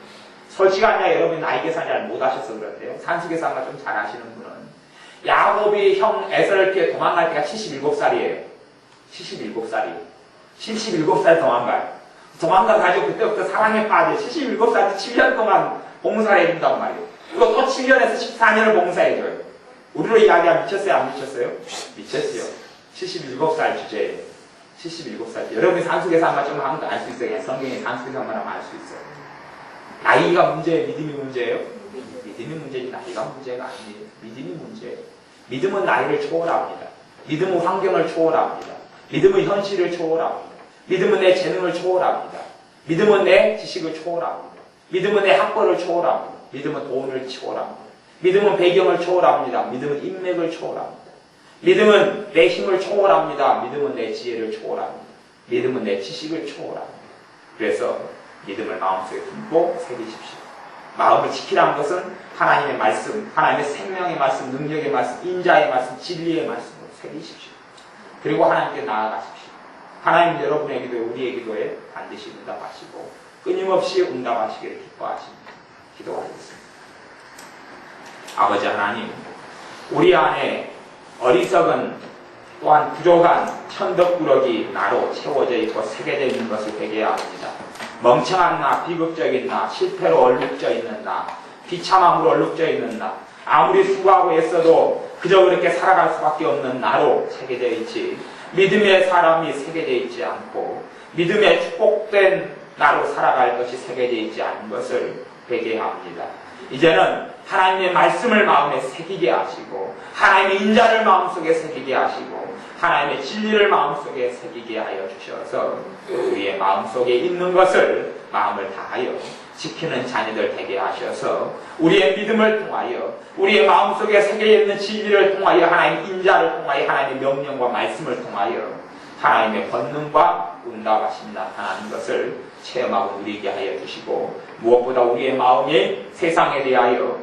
솔직하냐 여러분이 나이 계산 잘 못하셔서 그런데요. 산수계산만 좀 잘 하시는 분은 야곱이 형 에서를 피해 도망갈 때가 77살이에요. 77살이에요. 77살 도망가요. 도망가가지고 그때부터 사랑에 빠져 77살인데 7년 동안 봉사를 해준단 말이에요. 그리고 또 7년에서 14년을 봉사해줘요. 우리로 이야기하면 미쳤어요? 안 미쳤어요? 미쳤어요. 77살 주제예요. 77살. 여러분이 산수계산만 좀 하면 알 수 있어요. 성경에 산수계산만 하면 알 수 있어요. 나이가 문제예요? 믿음이 문제예요? 믿음이 문제지 나이가 문제가 아니에요. 믿음이 문제예요. 믿음은 나이를 초월합니다. 믿음은 환경을 초월합니다. 믿음은 현실을 초월합니다. 믿음은 내 재능을 초월합니다. 믿음은 내 지식을 초월합니다. 믿음은 내 학벌을 초월합니다. 믿음은 돈을 초월합니다. 믿음은 배경을 초월합니다. 믿음은 인맥을 초월합니다. 믿음은 내 힘을 초월합니다. 믿음은 내 지혜를 초월합니다. 믿음은 내 지식을 초월합니다. 그래서 믿음을 마음속에 품고 새기십시오. 마음을 지키라는 것은 하나님의 말씀, 하나님의 생명의 말씀, 능력의 말씀, 인자의 말씀, 진리의 말씀으로 새기십시오. 그리고 하나님께 나아가십시오. 하나님 여러분의 기도에, 우리의 기도에 반드시 응답하시고 끊임없이 응답하시기를 기뻐하십니다. 기도하겠습니다. 아버지 하나님, 우리 안에 어리석은 또한 부족한 천덕꾸러기 나로 채워져 있고 새겨져 있는 것을 회개해야 합니다. 멍청한 나, 비극적인 나, 실패로 얼룩져 있는 나, 비참함으로 얼룩져 있는 나, 아무리 수고하고 애써도 그저 그렇게 살아갈 수밖에 없는 나로 새겨져 있지, 믿음의 사람이 새겨져 있지 않고 믿음의 축복된 나로 살아갈 것이 새겨져 있지 않은 것을 회개해야 합니다. 이제는 하나님의 말씀을 마음에 새기게 하시고 하나님의 인자를 마음속에 새기게 하시고 하나님의 진리를 마음속에 새기게 하여 주셔서 우리의 마음속에 있는 것을 마음을 다하여 지키는 자녀들 되게 하셔서 우리의 믿음을 통하여 우리의 마음속에 새겨있는 진리를 통하여 하나님의 인자를 통하여 하나님의 명령과 말씀을 통하여 하나님의 권능과 응답하심이 나타나는 것을 체험하고 누리게 하여 주시고 무엇보다 우리의 마음이 세상에 대하여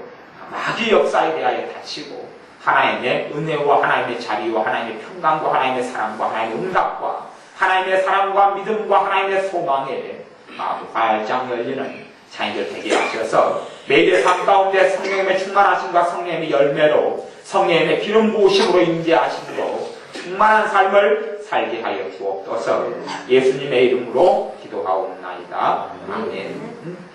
마귀 역사에 대하여 다치고 하나님의 은혜와 하나님의 자비와 하나님의 평강과 하나님의 사랑과 하나님의 응답과 하나님의 사랑과 믿음과 하나님의 소망에 마음이 활짝 열리는 자녀들 되게 하셔서 매일의 삶 가운데 성령님의 충만하심과 성령님의 열매로 성령님의 기름 부으심으로 임재하심으로 충만한 삶을 살게 하여 주옵소서. 예수님의 이름으로 기도하옵나이다. 아멘.